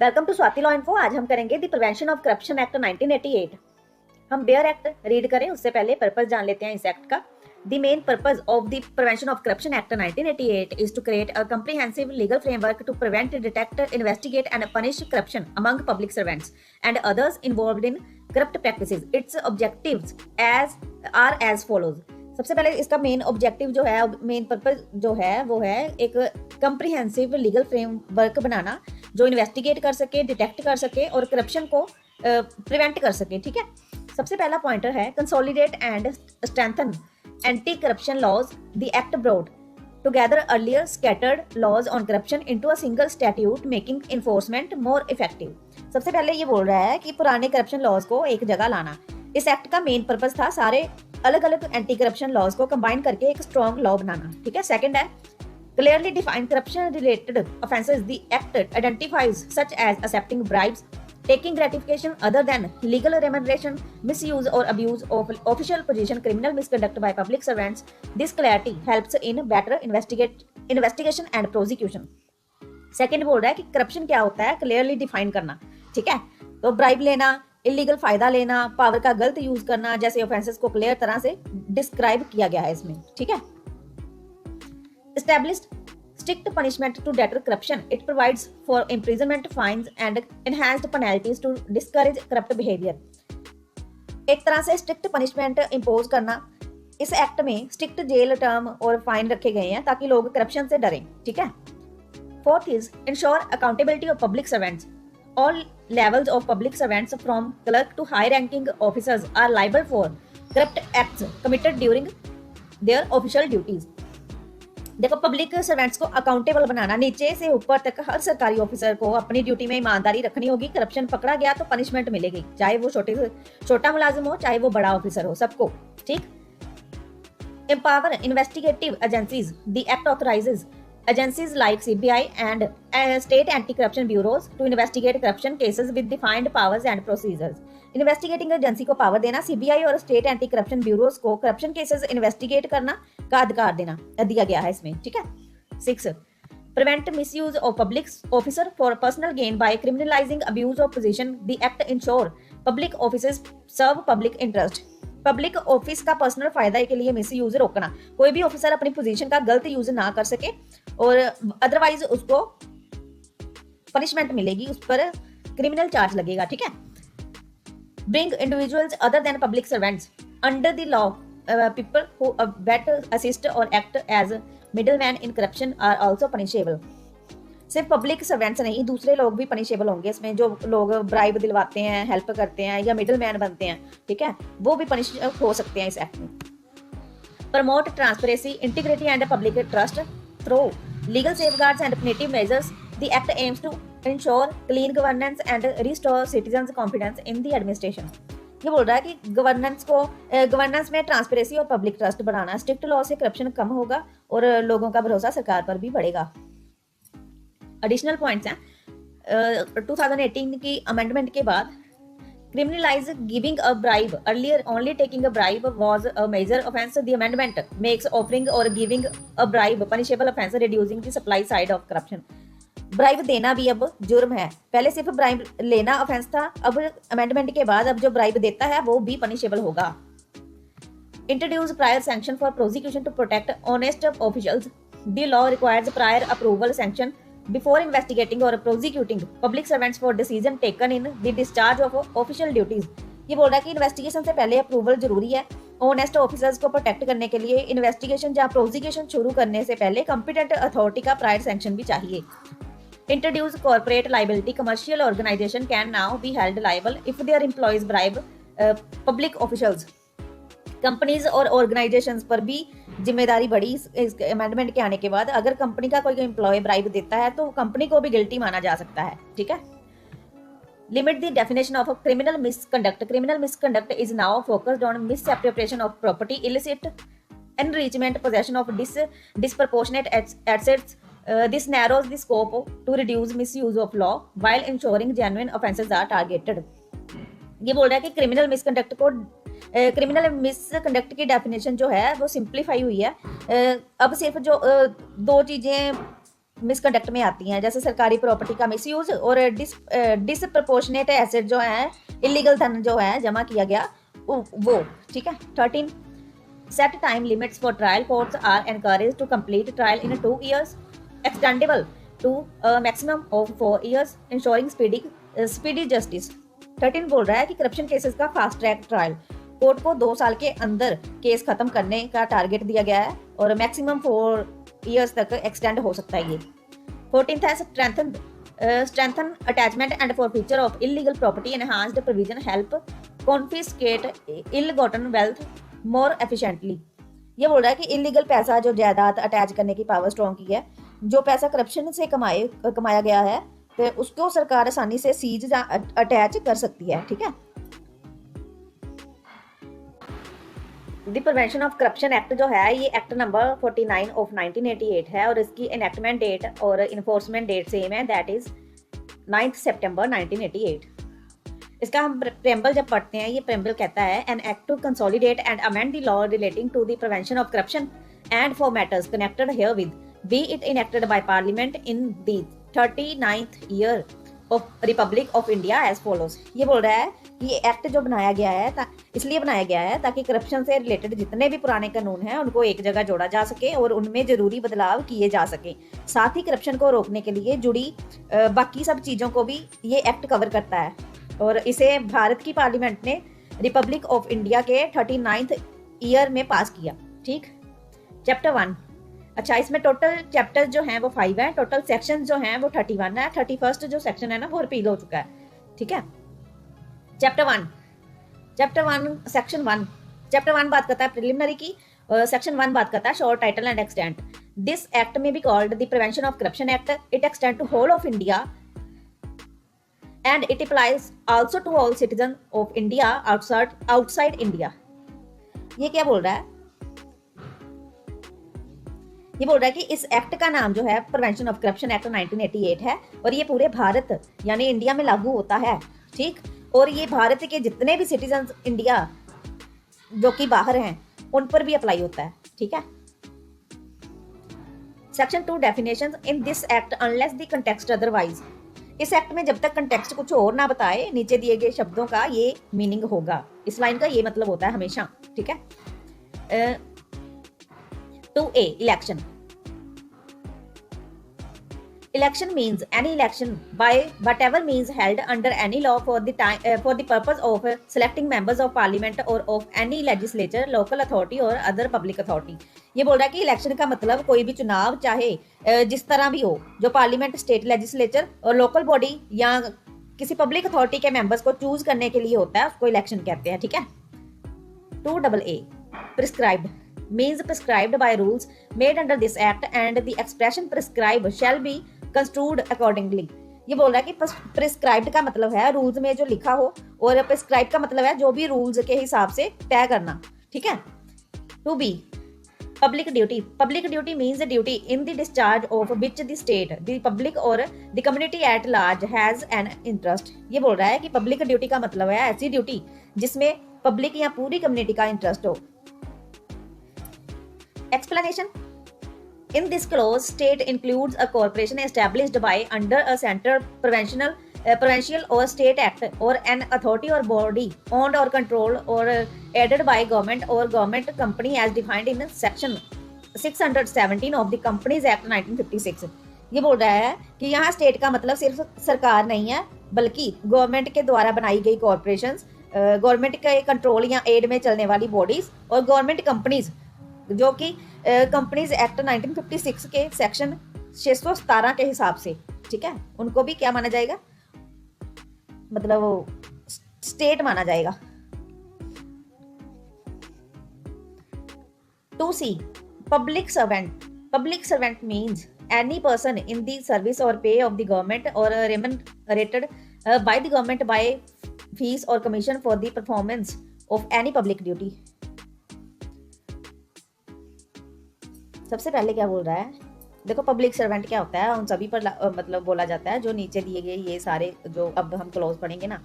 Welcome to Swati law info. आज हम करेंगे the prevention of corruption act 1988। हम बेयर एक्ट रीड करें उससे पहले पर्पस जान लेते हैं इस एक्ट का। The main purpose of the prevention of corruption act 1988 is to create a comprehensive legal framework to prevent, detect, investigate and punish corruption among public servants and others involved in corrupt practices. Its objectives are as follows. सबसे पहले इसका main objective जो है, main purpose जो है वो है एक कंप्रीहेंसिव लीगल फ्रेमवर्क बनाना जो इन्वेस्टिगेट कर सके, डिटेक्ट कर सके और करप्शन को प्रिवेंट कर सके। ठीक है, सबसे पहला पॉइंटर है consolidate and strengthen anti corruption laws. The act brought together earlier scattered laws on corruption into a single statute making enforcement more effective. सबसे पहले ये बोल रहा है कि पुराने करप्शन लॉज को एक जगह लाना। इस एक्ट का मेन पर्पस था सारे अलग अलग एंटी करप्शन लॉज को कंबाइन करके एक स्ट्रॉन्ग लॉ बनाना। ठीक है, सेकंड है clearly define corruption related offenses. The act identifies such as accepting bribes, taking gratification other than legal remuneration, misuse or abuse of official position, criminal misconduct by public servants. This clarity helps in better investigation and prosecution. Second बोल रहा है कि corruption क्या होता है, clearly define करना। ठीक है, तो ब्राइब लेना, इलीगल फायदा लेना, पावर का गलत यूज करना जैसे ऑफेंसेस को क्लियर तरह से डिस्क्राइब किया गया है इसमें। ठीक है, established strict punishment to deter corruption. It provides for imprisonment, fines and enhanced penalties to discourage corrupt behavior. एक तरह से स्ट्रिक्ट पनिशमेंट इम्पोज करना। इस एक्ट में स्ट्रिक्ट जेल टर्म और फाइन रखे गए हैं ताकि लोग करप्शन से डरें। ठीक है, fourth is ensure accountability of public servants. All levels of public servants from clerk to high ranking officers are liable for corrupt acts committed during their official duties. देखो, पब्लिक सर्वेंट्स को accountable बनाना, नीचे से ऊपर तक हर सरकारी officer को अपनी duty में ईमानदारी रखनी होगी। करप्शन पकड़ा गया तो पनिशमेंट मिलेगी, चाहे वो छोटा मुलाजिम हो चाहे वो बड़ा ऑफिसर हो, सबको। ठीक, empower investigative agencies. The act authorises agencies like CBI and state anti-corruption bureaus to investigate corruption cases with defined powers and procedures. Investigating agency को पावर देना, सीबीआई और स्टेट एंटी करप्शन ब्यूरोज को corruption cases investigate करना का अधिकार दिया गया है इसमें। ठीक है, 6 prevent misuse of public officer for personal gain by criminalizing abuse of position. The act ensure public offices serve public interest. Public office का पर्सनल फायदा के लिए मिस यूज रोकना। कोई भी ऑफिसर अपनी पोजीशन का गलत यूज ना कर सके और अदरवाइज उसको पनिशमेंट मिलेगी, उस पर क्रिमिनल चार्ज लगेगा। ठीक है, bring individuals other than public servants under the law. People who abet, assist और act as middleman in corruption are also punishable. सिर्फ पब्लिक सर्वेंट्स नहीं, दूसरे लोग भी पनिशेबल होंगे इसमें, जो लोग ब्राइब दिलवाते हैं, हेल्प करते हैं या मिडल मैन बनते हैं। ठीक है, वो भी पनिश हो सकते हैं इस एक्ट में। Promote transparency, integrity and public trust through legal safeguards and punitive measures. The act aims to ensure clean governance and restore citizens confidence in the administration. ये बोल रहा है कि गवर्नेंस में ट्रांसपेरेंसी और पब्लिक ट्रस्ट बढ़ाना। Strict law से corruption कम होगा और लोगों का भरोसा सरकार पर भी बढ़ेगा। एडिशनल पॉइंट्स हैं 2018 की अमेंडमेंट के बाद criminalise giving a bribe. Earlier only taking a bribe was a major offence. The amendment makes offering और giving a bribe punishable offence, reducing the supply side of corruption. Bribe देना भी अब जुर्म है, पहले सिर्फ ब्राइब लेना ऑफेंस था, अब अमेंडमेंट के बाद अब जो ब्राइब देता है वो भी पनिशेबल होगा. Introduce prior sanction for prosecution to protect honest officials. The law requires prior approval sanction before investigating or prosecuting public servants for decision taken in the discharge of official duties. ये बोल रहा है कि investigation से पहले approval जरूरी है। Honest officers को प्रोटेक्ट करने के लिए इन्वेस्टिगेशन या प्रोसिक्यूशन शुरू करने से पहले कंपिटेंट अथॉरिटी का प्रायर सैंक्शन भी चाहिए. Introduce corporate liability. Commercial organisation can now be held liable if their employees bribe public officials. Companies और ऑर्गेनाइजेशंस पर भी जिम्मेदारी बढ़ी इस अमेंडमेंट के आने के बाद. अगर कंपनी का कोई एम्प्लॉय ब्राइब देता है तो कंपनी को भी गिल्टी माना जा सकता है. ठीक है, limit the definition of criminal misconduct. Criminal misconduct is now focused on misappropriation of property, illicit enrichment, possession of disproportionate assets. This narrows the scope to reduce misuse of law while ensuring genuine offenses are targeted. ये बोल रहा है कि criminal misconduct की definition जो है वो simplify हुई है. अब सिर्फ जो दो चीजें मिसकंडक्ट में आती हैं, जैसे सरकारी प्रॉपर्टी का मिसयूज और डिसप्रपोर्शनेट एसेट जो है, इलीगल धन जो है जमा किया गया वो। ठीक है। 13 set time limits for trial, courts are encourage to complete trial in 2 years, extendable to maximum of 4 years, ensuring speedy justice. 13 बोल रहा है कि करप्शन केसेस का फास्ट ट्रैक ट्रायल, कोर्ट को 2 साल के अंदर केस खत्म करने का टारगेट दिया गया है और मैक्सिमम 4 years तक एक्सटेंड हो सकता है ये। 14th है strengthen attachment and forfeiture of illegal property, enhanced provision help confiscate ill gotten wealth more efficiently. ये बोल रहा है कि इलीगल पैसा जो जायदाद अटैच करने की पावर स्ट्रॉन्ग की है, जो पैसा करप्शन से कमाया गया है तो उसको सरकार आसानी से सीज या अटैच कर सकती है। ठीक है। The prevention of corruption act जो है ये एक्ट नंबर 49 ऑफ 1988 है और इसकी एनेक्टमेंट डेट और इन्फोर्समेंट डेट सेम है, दैट इज 9 सितंबर 1988। इसका हम प्रेम्बल जब पढ़ते हैं, ये प्रेम्बल कहता है an act to consolidate and amend the law relating to the prevention of corruption and for matters connected herewith be it enacted by parliament in the 39th year of republic of India as follows. ये बोल रहा है कि ये act जो बनाया गया है इसलिए बनाया गया है ताकि करप्शन से रिलेटेड जितने भी पुराने कानून हैं उनको एक जगह जोड़ा जा सके और उनमें जरूरी बदलाव किए जा सके। साथ ही करप्शन को रोकने के लिए जुड़ी बाकी सब चीज़ों को भी ये एक्ट कवर करता है और इसे भारत की पार्लियामेंट ने रिपब्लिक ऑफ इंडिया के 39th ईयर में पास किया। ठीक। चैप्टर 1। अच्छा, इसमें टोटल चैप्टर जो हैं वो 5 है, टोटल सेक्शन जो हैं वो 31 है। 31st जो सेक्शन है ना वो रिपील हो चुका है। ठीक है। Chapter 1 section 1। चैप्टर 1 बात करता है प्रिलिमिनरी की, सेक्शन 1 बात करता है short title and extent. This act may be called the prevention of corruption act. It extend to whole of India and it applies also to all citizens of India outside India। ये क्या बोल रहा है? ये बोल रहा है कि इस एक्ट का नाम जो है प्रिवेंशन ऑफ करप्शन एक्ट 1988 है और ये पूरे भारत यानी इंडिया में लागू होता है। ठीक। और ये भारत के जितने भी सिटीजन इंडिया जो कि बाहर हैं उन पर भी अप्लाई होता है। ठीक है। Section 2 definitions in this act unless the context otherwise. इस एक्ट में जब तक कंटेक्स्ट कुछ और ना बताए नीचे दिए गए शब्दों का ये मीनिंग होगा। इस लाइन का ये मतलब होता है हमेशा। ठीक है। 2A election. Election means any election by whatever means held under any law for the purpose of selecting members of parliament or of any legislature, local authority or other public authority। ये बोल रहा है कि election का मतलब कोई भी चुनाव चाहे जिस तरह भी हो, जो पार्लियामेंट, स्टेट लेजिस्लेचर और लोकल बॉडी या किसी पब्लिक अथॉरिटी के मेंबर्स को चूज करने के लिए होता है, उसको इलेक्शन कहते हैं। ठीक है। 2AA prescribed means prescribed by rules made under this act and the expression prescribe shall be construed accordingly। ये बोल रहा है कि प्रिस्क्राइब्ड का मतलब है रूल्स में जो लिखा हो और प्रिस्क्राइब का मतलब है जो भी रूल्स के हिसाब से तय करना। ठीक है। 2B public duty. Public duty means the duty in the discharge of which the state the public or the community at large has an interest. ये बोल रहा है कि पब्लिक ड्यूटी का मतलब है ऐसी ड्यूटी जिसमें पब्लिक या पूरी कम्युनिटी का इंटरेस्ट हो। Explanation. In this clause, state includes a corporation established by under a central provincial or state act or an authority or body owned or controlled or aided by government or government company as defined in section 617 of the Companies Act 1956। ये बोल रहा है कि यहाँ state का मतलब सिर्फ सरकार नहीं है बल्कि गवर्नमेंट के द्वारा बनाई गई कॉर्पोरेशंस, गवर्नमेंट के कंट्रोल या एड में चलने वाली बॉडीज और गवर्नमेंट कंपनीज जो कि कंपनीज एक्ट 1956 के सेक्शन 617 के हिसाब से। ठीक है। उनको भी क्या माना जाएगा, मतलब वो स्टेट माना जाएगा। 2C public servant. Public servant means any person in the service or pay of the government or remunerated by the government by fees or commission for the performance of any public duty। सबसे पहले क्या बोल रहा है, देखो public servant क्या होता है, उन सभी पर मतलब बोला जाता है जो नीचे दिए गए ये सारे जो अब हम क्लॉज पढ़ेंगे ना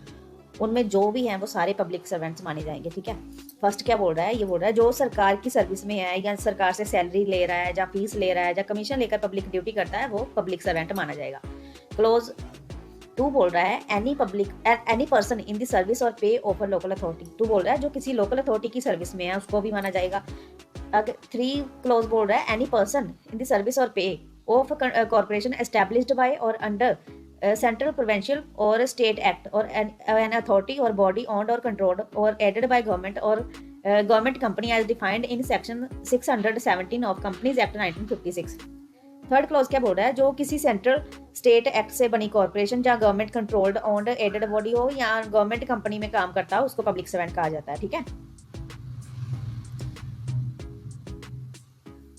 उनमें जो भी हैं वो सारे पब्लिक सर्वेंट्स माने जाएंगे। ठीक है, फर्स्ट क्या बोल रहा है, ये बोल रहा है जो सरकार की सर्विस में है या सरकार से सैलरी ले रहा है या फीस ले रहा है या कमीशन लेकर पब्लिक ड्यूटी करता है वो पब्लिक सर्वेंट माना जाएगा। क्लोज 2 बोल रहा है any person in the service और पे ऑफ लोकल अथॉरिटी। 2 बोल रहा है जो किसी लोकल अथॉरिटी की सर्विस में है उसको भी माना जाएगा। अगर 3 क्लोज बोल रहा है any person in the service और pay of corporation established by और अंडर सेंट्रल प्रोविंशियल और स्टेट एक्ट और एन अथॉरिटी और बॉडी ओन्ड और कंट्रोल्ड और एडेड बाय गवर्नमेंट और government company as defined in section 617 of companies act 1956। Third clause क्या बोल रहा है, जो किसी सेंट्रल स्टेट एक्ट से बनी कॉर्पोरेशन या government controlled owned aided body हो या गवर्नमेंट कंपनी में काम करता हो उसको पब्लिक सर्वेंट कहा जाता है। ठीक है,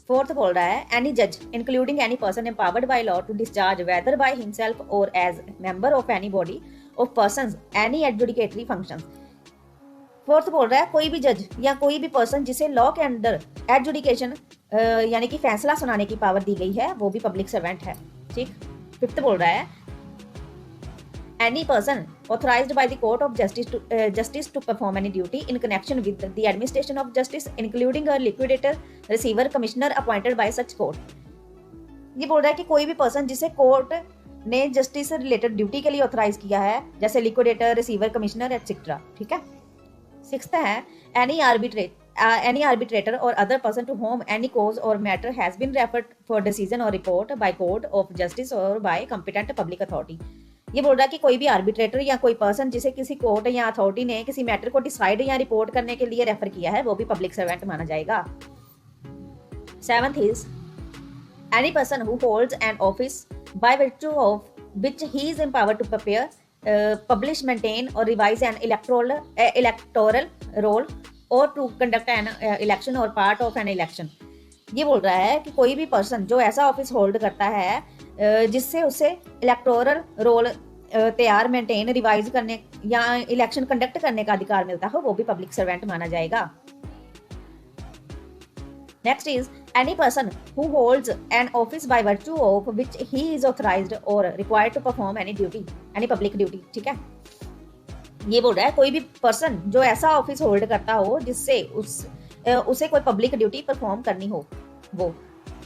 फोर्थ बोल रहा है एनी जज including any person empowered by law to discharge whether by himself or as member of any body of persons any adjudicatory functions. Fourth बोल रहा है कोई भी जज या कोई भी पर्सन जिसे लॉ के अंडर एडजुडिकेशन यानी कि फैसला सुनाने की पावर दी गई है वो भी पब्लिक सर्वेंट है। ठीक, फिफ्थ बोल रहा है any person authorized by the court of justice to perform any duty in connection with the administration of justice including a liquidator receiver commissioner appointed by such court। ये बोल रहा है कि कोई भी पर्सन जिसे कोर्ट ने जस्टिस से रिलेटेड ड्यूटी के लिए ऑथराइज किया है जैसे लिक्विडेटर, रिसीवर, कमिश्नर एटसेट्रा। ठीक है, सिक्स्थ है any arbitrator or other person to whom any cause or matter has been referred for decision or report by court of justice or by competent public authority। ये बोल रहा है कि कोई भी आर्बिट्रेटर या कोई पर्सन जिसे किसी कोर्ट या अथॉरिटी ने किसी मैटर को डिसाइड या रिपोर्ट करने के लिए रेफर किया है वो भी पब्लिक सर्वेंट माना जाएगा। Seventh is any person who holds an office by virtue of which he is empowered to prepare, publish, maintain और रिवाइज एन इलेक्टोरल रोल और टू कंडक्ट एन इलेक्शन और पार्ट ऑफ एन इलेक्शन। ये बोल रहा है कि कोई भी पर्सन जो ऐसा ऑफिस होल्ड करता है जिससे उसे इलेक्टोरल रोल तैयार, मेंटेन, रिवाइज करने या इलेक्शन कंडक्ट करने का अधिकार मिलता हो वो भी पब्लिक सर्वेंट माना जाएगा। Next is any person who holds an office by virtue of which he is authorised or required to perform any duty, any public duty. ठीक है, ये बोल रहा है कोई भी पर्सन जो ऐसा ऑफिस होल्ड करता हो जिससे उसे कोई पब्लिक ड्यूटी परफॉर्म करनी हो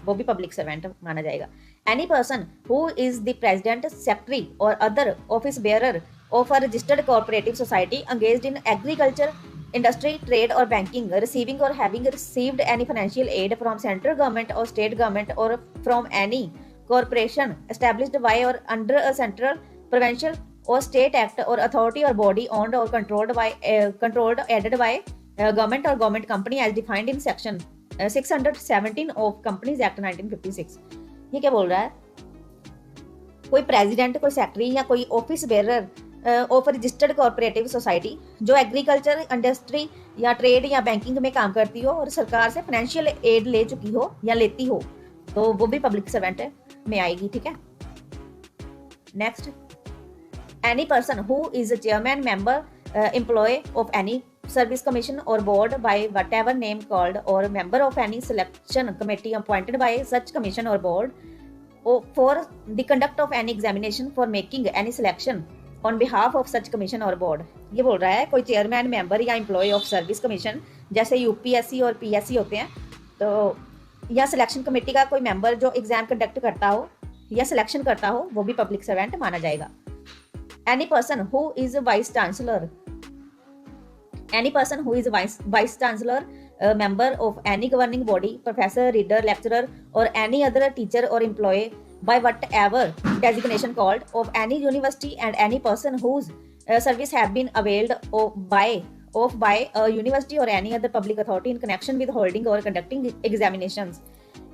वो भी पब्लिक सर्वेंट माना जाएगा। Any person who is the president, secretary or other office bearer of a registered cooperative society engaged in agriculture, industry, trade or banking, receiving or having received any financial aid from central government or state government or from any corporation established by और under a central, provincial और state act or authority और body owned और controlled aided by government और government company as defined in section 617 of companies act 1956। ये क्या बोल रहा है, कोई प्रेसिडेंट, कोई सेक्रेटरी या कोई office bearer of registered cooperative society जो एग्रीकल्चर, इंडस्ट्री या ट्रेड या बैंकिंग में काम करती हो और सरकार से फाइनेंशियल एड ले चुकी हो या लेती हो तो वो भी पब्लिक सर्वेंट में आएगी। ठीक है, next any person who is chairman, member, employee of any service commission or board by whatever name called or member of any selection committee appointed by such commission or board for the conduct of any examination for making any selection on behalf of such commission or board। ये बोल रहा है कोई chairman, member या employee of service commission जैसे UPSC और PSC होते हैं तो या सिलेक्शन कमेटी का कोई मेंबर जो एग्जाम कंडक्ट करता हो या सिलेक्शन करता हो वो भी पब्लिक सर्वेंट माना जाएगा। Any person who is vice chancellor, any person who is vice chancellor, member of any governing body, professor, reader, lecturer or any other teacher or employee by whatever designation called of any university and any person whose service have been availed of by a university or any other public authority in connection with holding or conducting examinations।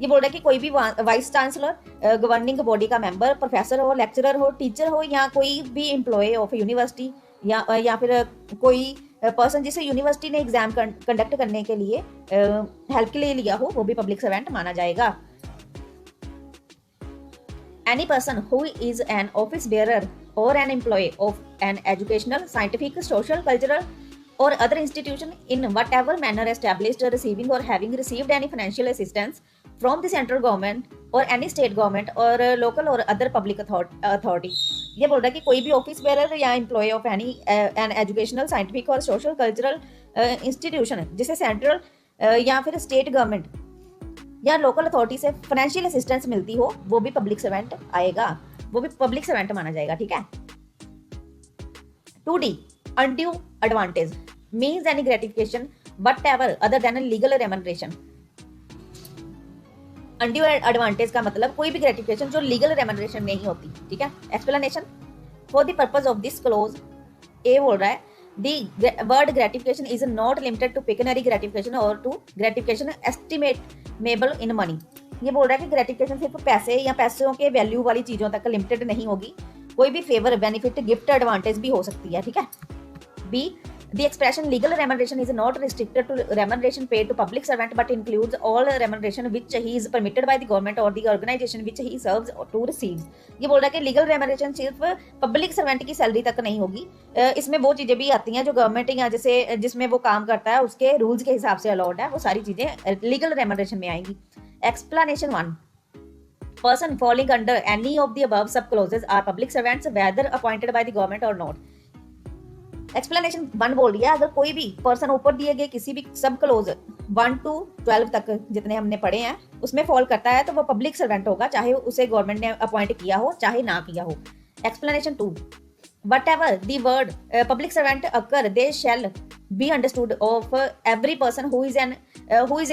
ये बोल रहा है कि कोई भी vice chancellor, governing body का member, professor हो, lecturer हो, टीचर हो या कोई भी एम्प्लॉय ऑफ यूनिवर्सिटी या फिर कोई पर्सन जिसे यूनिवर्सिटी ने एग्जाम कंडक्ट करने के लिए हेल्प के लिए लिया हो वो भी पब्लिक सर्वेंट माना जाएगा। Any person who is an office bearer or an employee of an educational, scientific, social, cultural or other institution in whatever manner established, receiving or having received any financial assistance from the central government or any state government or local or other public authority। ये बोल रहा है कि कोई भी office bearer या employee of any an educational, scientific और social cultural institution जिसे सेंट्रल या फिर स्टेट गवर्नमेंट या लोकल अथॉरिटी से फाइनेंशियल असिस्टेंस मिलती हो, वो भी पब्लिक सर्वेंट आएगा, वो भी पब्लिक सर्वेंट माना जाएगा। ठीक है। 2D undue advantage means any gratification whatever other than a legal remuneration। Undue advantage का मतलब कोई भी ग्रेटिफिकेशन जो लीगल रेमनरेशन नहीं होती। ठीक है। Explanation for the purpose of this clause a बोल रहा है the word gratification is not limited to pecuniary gratification or to gratification estimable in money. ये बोल रहा है कि ग्रेटिफिकेशन सिर्फ पैसे या पैसों के वैल्यू वाली चीजों तक लिमिटेड नहीं होगी, कोई भी फेवर, बेनिफिट, गिफ्ट, एडवांटेज भी हो सकती है। ठीक है। B The expression legal remuneration is not restricted to remuneration paid to public servant but includes all remuneration which he is permitted by the government or the organization which he serves to receive। ये बोल रहा है कि legal remuneration सिर्फ public servant की salary तक नहीं होगी, इसमें वो चीजें भी आती हैं जो गवर्नमेंट या जैसे जिसमें वो काम करता है उसके रूल्स के हिसाब से अलाउड है, वो सारी चीजें लीगल रेमुनरेशन में आएंगी। Explanation 1 person falling under any of the above sub clauses are public servants whether appointed by the government or not। Explanation 1 बोल रही है अगर कोई भी पर्सन ऊपर दिए गए किसी भी सब क्लोज 1 to 12 तक जितने हमने पढ़े हैं उसमें फॉल करता है तो वो पब्लिक सर्वेंट होगा, चाहे उसे गवर्नमेंट ने अपॉइंट किया हो चाहे ना किया हो। Explanation 2 whatever the word public servant occur they shall be understood of every person who is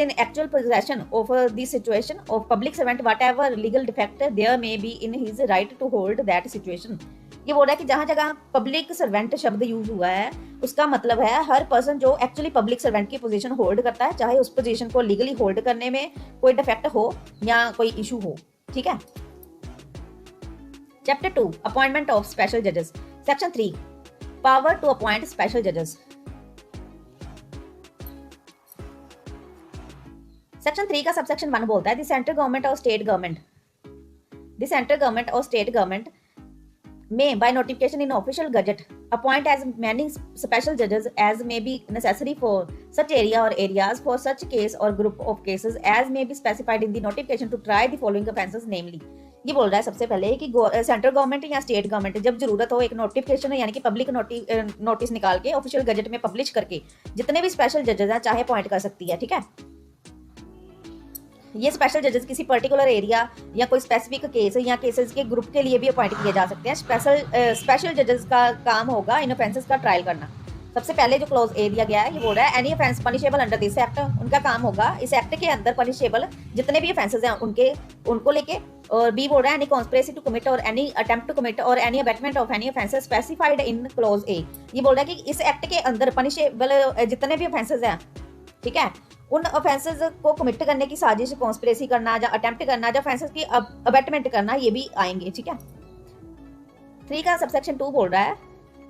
in actual possession of the situation of public servant whatever legal defect there may be in his right to hold that situation। ये बोल रहा है कि जहां जगह public servant शब्द use हुआ है उसका मतलब है हर पर्सन जो एक्चुअली पब्लिक सर्वेंट की पोजीशन होल्ड करता है, चाहे उस पोजीशन को लीगली होल्ड करने में कोई डिफेक्ट हो या कोई इशू हो। ठीक है। चैप्टर 2 अपॉइंटमेंट ऑफ स्पेशल जजेस। Section 3 power to appoint special जजेस। सेक्शन 3 का सबसेक्शन 1 बोलता है the central government or state government the central government or state government may by notification in official gazette appoint as many special judges as may be necessary for such area or areas for such case or group of cases as may be specified in the notification to try the following offences namely। ये बोल रहा है सबसे पहले कि central government या state government जब जरूरत हो एक नोटिफिकेशन यानी कि पब्लिक नोटिस निकाल के ऑफिशियल गजट में पब्लिश करके जितने भी स्पेशल जजेस हैं चाहे अपॉइंट कर सकती है। ठीक है। ये स्पेशल जजेस किसी पर्टिकुलर एरिया या कोई स्पेसिफिक केस या केसेस के ग्रुप के लिए भी अपॉइंट किए जा सकते हैं। स्पेशल जजेस का काम होगा इन ऑफेंसेस का ट्रायल करना। सबसे पहले जो क्लॉज ए दिया गया है ये बोल रहा है any offence punishable under this act, उनका काम होगा इस एक्ट के अंदर पनिशेबल जितने भी ऑफेंसेस हैं उनको लेके। और बी बोल रहा है एनी कॉन्स्पिरेसी टू कमिट और एनी अटेम्प्ट टू कमिट और any abetment of any offences specified in clause A. ये बोल रहा है कि इस एक्ट के अंदर पनिशेबल जितने भी ऑफेंसेस हैं, ठीक है, उन ऑफेंसेस को कमिट करने की साजिश, कॉन्स्पिरेसी करना या अटेम्प्ट करना या ऑफेंसेस की अबेटमेंट करना ये भी आएंगे। ठीक है। 3 का सबसेक्शन 2 बोल रहा है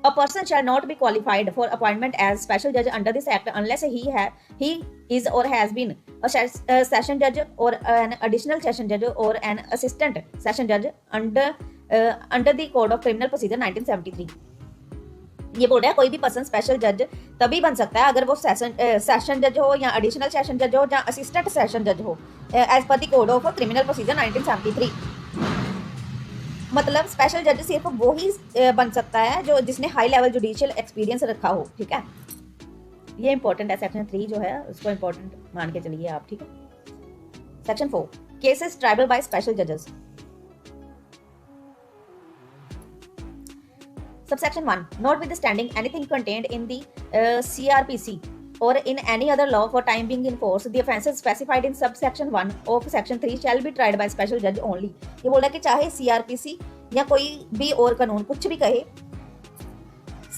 a person shall not be qualified for appointment as special judge under this act unless he is or has been a session judge or an additional session judge or an assistant session judge under the code of criminal procedure 1973। ये बोल रहा है कोई भी person special जज तभी बन सकता है अगर वो सेशन जज हो या एडिशनल सेशन जज हो या असिस्टेंट सेशन जज हो as per the code of criminal procedure 1973। मतलब स्पेशल जज सिर्फ वो ही बन सकता है जो जिसने हाई लेवल जुडिशियल एक्सपीरियंस रखा हो। ठीक है। ये इंपॉर्टेंट है, सेक्शन 3 जो है उसको इंपॉर्टेंट मान के चलिए आप। ठीक है। Section 4 cases tribal by special जजेस। Subsection 1 notwithstanding anything contained in the CRPC or in any other law for time being in force the offences specified in subsection 1 of section 3 shall be tried by special judge only। ये बोला कि चाहे CRPC या कोई भी और कानून कुछ भी कहे,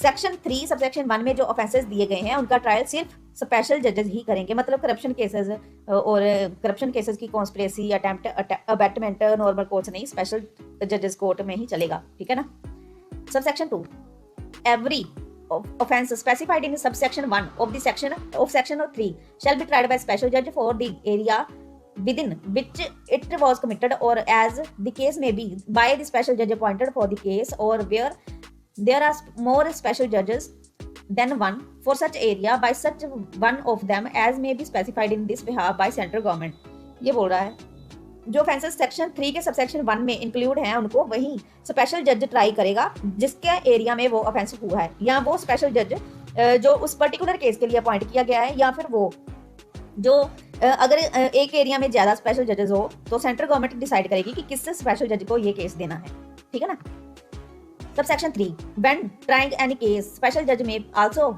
सेक्शन 3 सबसेक्शन 1 में जो ऑफेंसेस दिए गए हैं उनका ट्रायल सिर्फ स्पेशल जजेस ही करेंगे। मतलब करप्शन केसेस और करप्शन केसेस की conspiracy, attempt, abetment normal courts नहीं, स्पेशल जजेस कोर्ट में ही चलेगा। ठीक है ना। Subsection 2 every offence specified in subsection 1 of the section 3 shall be tried by special judge for the area within which it was committed or as the case may be by the special judge appointed for the case or where there are more special judges than one for such area by such one of them as may be specified in this behalf by central government। ये बोल रहा है जो offences section 3 के subsection 1 में include हैं उनको वही स्पेशल जज ट्राई करेगा जिसके एरिया में वो ऑफेंस हुआ है, या वो स्पेशल जज जो उस पर्टिकुलर केस के लिए अपॉइंट किया गया है, या फिर वो जो अगर एक एरिया में ज्यादा स्पेशल जजेस हो तो सेंट्रल गवर्नमेंट डिसाइड करेगी कि किस स्पेशल जज को ये केस देना है, ठीक है ना। Subsection 3, when trying any case special जज may also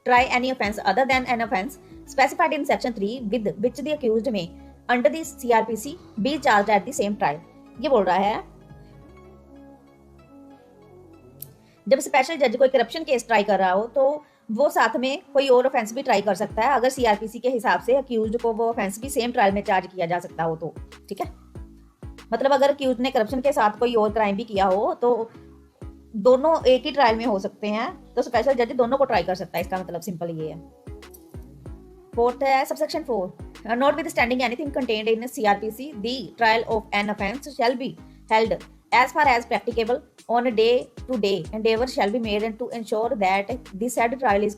try any offence other than an offence specified in section 3 with which the accused may under the CrPC be charged at the same trial. ये बोल रहा है जब special जज कोई corruption case try कर रहा हो तो वो साथ में कोई और ऑफेंस भी ट्राई कर सकता है, अगर सीआरपीसी के हिसाब से अक्यूज्ड को वो ऑफेंस भी सेम ट्रायल में चार्ज किया जा सकता हो तो, ठीक है। मतलब अगर अक्यूज्ड ने करप्शन के साथ कोई और क्राइम भी किया हो तो दोनों एक ही ट्रायल में हो सकते हैं, तो स्पेशल जज दोनों को ट्राई कर सकता है, इसका मतलब सिंपल ये है। फोर्थ है subsection 4, notwithstanding anything contained in CRPC, the trial of an offence shall be held as far as practicable on a day-to-day endeavour shall be made and to ensure that the said trial is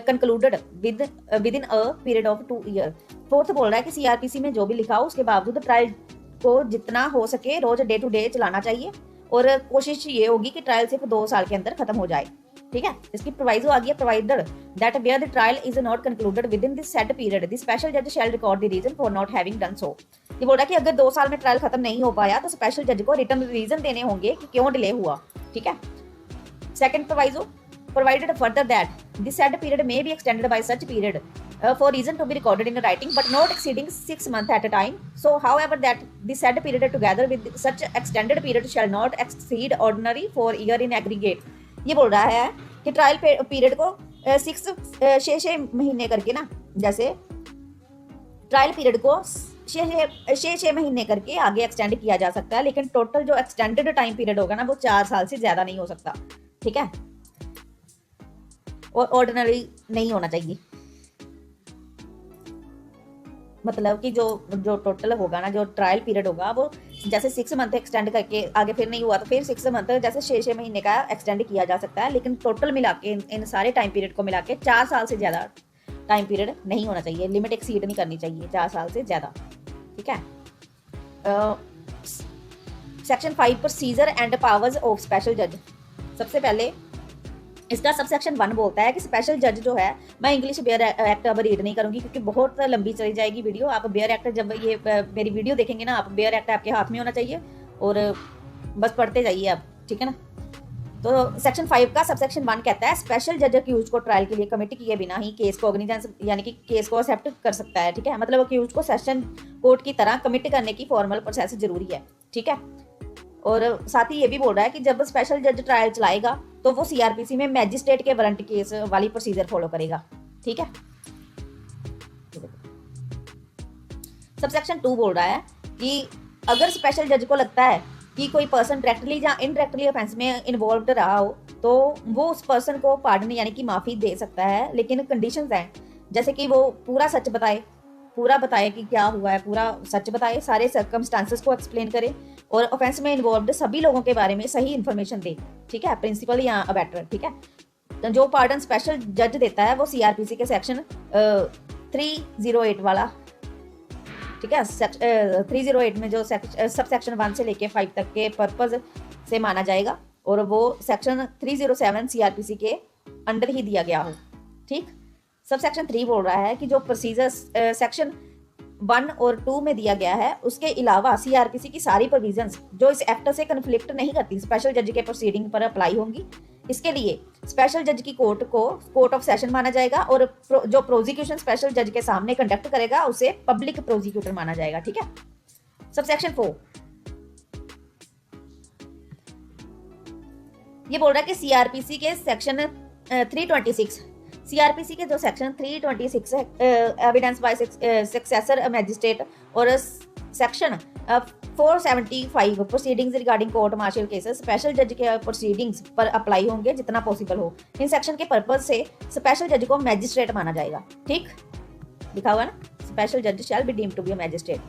concluded within a period of 2 years। Fourth बोल रहा है कि CrPC में जो भी लिखा हो उसके बावजूद ट्रायल को जितना हो सके रोज डे टू डे चलाना चाहिए, और कोशिश ये होगी कि ट्रायल सिर्फ 2 साल के अंदर खत्म हो जाए, ठीक है। इसकी प्रोवाइजो आ गई है, provided that where the trial is not concluded within this said period the special जज shall record the reason for not having done so. ये बोल रहा है कि अगर 2 साल में ट्रायल खत्म नहीं हो पाया तो स्पेशल जज को रिटर्न रीजन देने होंगे कि क्यों डिले हुआ, ठीक है। Second proviso provided further that the said period may be extended by such period for reason to be recorded in writing but not exceeding 6 months at a time, so however that the said period together with such extended period shall not exceed ordinary 4 year in aggregate। ये बोल रहा है कि trial period को 6 महीने करके ना, जैसे ट्रायल पीरियड को 6 महीने करके आगे एक्सटेंड किया जा सकता है, लेकिन टोटल जो एक्सटेंडेड टाइम पीरियड होगा ना वो 4 साल से ज्यादा नहीं हो सकता, ठीक है, और ऑर्डिनरी नहीं होना चाहिए। मतलब कि जो टोटल होगा ना, जो ट्रायल पीरियड होगा वो जैसे 6 मंथ एक्सटेंड करके आगे फिर नहीं हुआ तो फिर 6 मंथ जैसे 6 महीने का एक्सटेंड किया जा सकता है, लेकिन टोटल मिला के इन सारे टाइम पीरियड को मिला के 4 साल से ज़्यादा टाइम पीरियड नहीं होना चाहिए, लिमिट एक्सीड नहीं करनी चाहिए 4 साल से ज़्यादा, ठीक है। Section 5 procedure and powers of special जज। सबसे पहले इसका सबसेक्शन 1 बोलता है कि स्पेशल जज जो है, मैं इंग्लिश बेयर एक्ट अब रीड नहीं करूंगी क्योंकि बहुत लंबी चली जाएगी वीडियो। आप बेयर एक्ट जब ये मेरी वीडियो देखेंगे ना, आप बेयर एक्ट आपके हाथ में होना चाहिए और बस पढ़ते जाइए आप, ठीक है ना। तो सेक्शन 5 का सबसेक्शन 1 कहता है स्पेशल जज अक्यूज को ट्रायल के लिए कमिट किए बिना ही केस को ऑर्गेनाइज यानी कि केस को एक्सेप्ट कर सकता है, ठीक है। मतलब अक्यूज को सेशन कोर्ट की तरह कमिट करने की फॉर्मल प्रोसेस जरूरी है, ठीक है। और साथ ही ये भी बोल रहा है कि जब स्पेशल जज ट्रायल चलाएगा तो वो सीआरपीसी में मैजिस्ट्रेट के वारंट केस वाली प्रोसीजर फॉलो करेगा, ठीक है। सबसेक्शन 2 बोल रहा है कि अगर स्पेशल जज को लगता है कि कोई पर्सन डायरेक्टली या इनडायरेक्टली ऑफेंस में इन्वॉल्व रहा हो तो वो उस पर्सन को पार्डन यानी कि माफी दे सकता है, लेकिन कंडीशंस हैं, जैसे कि वो पूरा सच बताए, पूरा बताए कि क्या हुआ है, पूरा सच बताए, सारे सर्कमस्टांसेस को एक्सप्लेन करे और ऑफेंस में इन्वॉल्व सभी लोगों के बारे में सही इन्फॉर्मेशन दे, ठीक है, प्रिंसिपल या अबैटर, ठीक है। तो जो पार्डन स्पेशल जज देता है वो सीआरपीसी के सेक्शन 308 वाला, ठीक है, 308 में जो सब सेक्शन 1 से लेके 5 तक के पर्पज से माना जाएगा और वो सेक्शन 307 सीआरपीसी के अंडर ही दिया गया हो, ठीक। सब सेक्शन 3 बोल रहा है कि जो प्रोसीजर सेक्शन 1 और 2 में दिया गया है उसके अलावा सीआरपीसी की सारी प्रोविजंस जो इस एक्ट से कन्फ्लिक्ट नहीं करती स्पेशल जज के प्रोसीडिंग पर अप्लाई होंगी। इसके लिए स्पेशल जज की कोर्ट को कोर्ट ऑफ सेशन माना जाएगा और जो प्रोसिक्यूशन स्पेशल जज के सामने कंडक्ट करेगा उसे पब्लिक प्रोसिक्यूटर माना जाएगा, ठीक है। सबसेक्शन 4 ये बोल रहा है कि सीआरपीसी के सेक्शन 326 सीआरपीसी के जो सेक्शन 326 है एविडेंस बाय सक्सेसर मैजिस्ट्रेट और section 475 proceedings regarding court martial cases special जज के प्रोसीडिंग्स पर अप्लाई होंगे जितना पॉसिबल हो। इन सेक्शन के पर्पज से स्पेशल जज को मैजिस्ट्रेट माना जाएगा, ठीक, लिखा हुआ ना, स्पेशल जज shall be deemed to be a magistrate.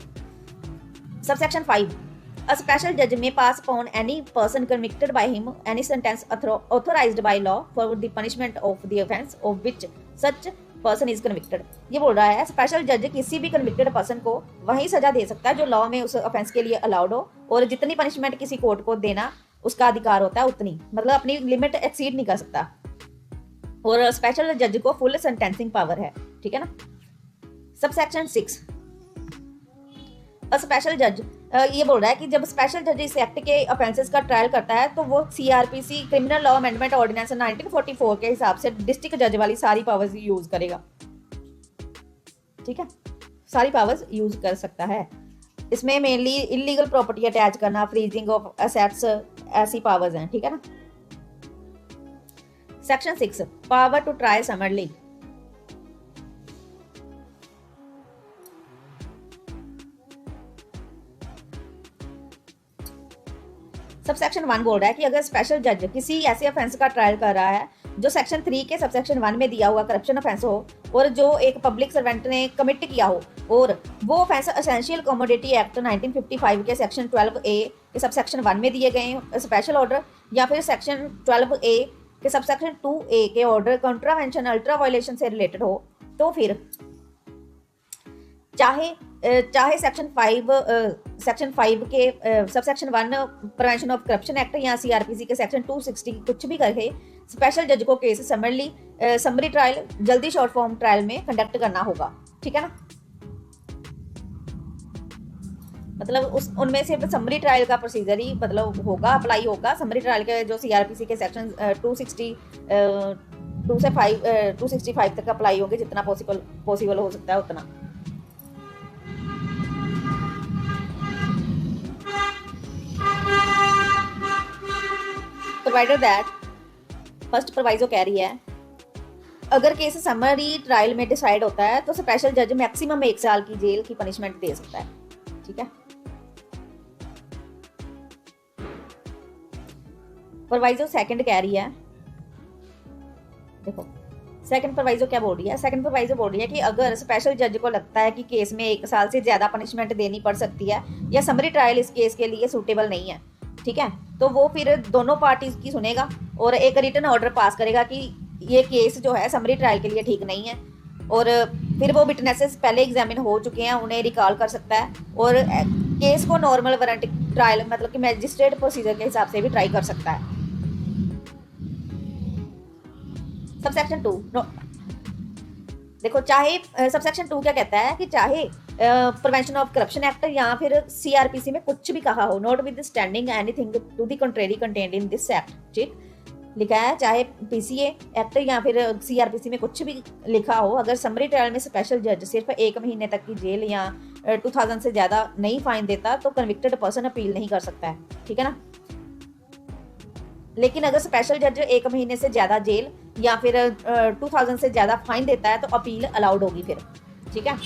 Subsection 5 A special judge may pass upon any person convicted by him any sentence authorized by law for the punishment of the offence of which such person is convicted. ये बोल रहा है special जज किसी भी convicted person को वही सजा दे सकता है जो लॉ में उस ऑफेंस के लिए अलाउड हो, और जितनी पनिशमेंट किसी कोर्ट को देना उसका अधिकार होता है उतनी, मतलब अपनी लिमिट एक्सीड नहीं कर सकता। और स्पेशल जज को फुल सेंटेंसिंग पावर है, ठीक है ना। सबसेक्शन 6 स्पेशल जज, ये बोल रहा है कि जब स्पेशल जज इस एक्ट के ऑफेंसेस का ट्रायल करता है तो वो CrPC criminal law amendment ordinance 1944 के हिसाब से डिस्ट्रिक्ट जज वाली सारी पावर्स यूज करेगा, ठीक है, सारी पावर्स यूज कर सकता है। इसमें मेनली इलीगल प्रॉपर्टी अटैच करना, फ्रीजिंग ऑफ एसेट्स, ऐसी पावर्स हैं, ठीक है ना। Section 6 power to try summarily. Subsection 1 बोल रहा है कि अगर स्पेशल जज किसी ऐसे ऑफेंस का ट्रायल कर रहा है जो सेक्शन 3 के सबसेक्शन 1 में दिया हुआ करप्शन ऑफेंस हो और जो एक पब्लिक सर्वेंट ने कमिट किया हो, और वो ऑफेंस एसेंशियल कमोडिटी एक्ट 1955 के सेक्शन 12A के सबसेक्शन 1 में दिए गए स्पेशल ऑर्डर या फिर सेक्शन 12A के सबसेक्शन 2A के ऑर्डर कॉन्ट्रावेंशन अल्ट्रा वायलेशन से रिलेटेड हो, तो फिर चाहे सेक्शन 5 के subsection 1 prevention of corruption act या सीआरपीसी के सेक्शन 260 कुछ भी करके स्पेशल जज को केस समरी ट्रायल जल्दी शॉर्ट फॉर्म ट्रायल में कंडक्ट करना होगा, ठीक है ना। मतलब उनमें सिर्फ समरी ट्रायल का प्रोसीजर ही मतलब होगा, अप्लाई होगा। समरी ट्रायल के जो सीआरपीसी के सेक्शन 265 तक अप्लाई होंगे, जितना पॉसिबल हो सकता है उतना। प्रोवाइडर दैट फर्स्ट प्रोवाइजो कह रही है अगर केस समरी ट्रायल में डिसाइड होता है तो स्पेशल जज मैक्सिमम 1 साल की जेल की पनिशमेंट दे सकता है, ठीक है। प्रोवाइजो सेकंड कह रही है, देखो सेकंड प्रोवाइजो क्या बोल रही है। सेकंड प्रोवाइजो बोल रही है कि अगर स्पेशल जज को लगता है कि केस में 1 साल से ज्यादा पनिशमेंट देनी पड़ सकती है या समरी ट्रायल इस केस के लिए सूटेबल नहीं है, ठीक है, तो वो फिर दोनों पार्टीज की सुनेगा और एक रिटन ऑर्डर पास करेगा कि ये केस जो है समरी ट्रायल के लिए ठीक नहीं है, और फिर वो विटनेसेस पहले एग्जामिन हो चुके हैं उन्हें रिकॉल कर सकता है और केस को नॉर्मल वारंट ट्रायल मतलब कि मैजिस्ट्रेट प्रोसीजर के हिसाब से भी ट्राई कर सकता है। सबसेक्शन 2 देखो, चाहे सबसेक्शन 2 क्या कहता है कि चाहे प्रिवेंशन ऑफ करप्शन एक्ट या फिर सीआरपीसी में कुछ भी कहा हो, notwithstanding anything to the contrary contained in this act, ठीक लिखा है, चाहे पीसीए एक्ट या फिर सीआरपीसी में कुछ भी लिखा हो, अगर समरी ट्रायल में स्पेशल जज सिर्फ 1 महीने तक की जेल या 2000 से ज्यादा नहीं फाइन देता तो कन्विक्टेड पर्सन अपील नहीं कर सकता है, ठीक है ना। लेकिन अगर स्पेशल जज 1 महीने से ज्यादा जेल या फिर 2000 से ज्यादा फाइन देता है तो अपील अलाउड होगी फिर, ठीक है।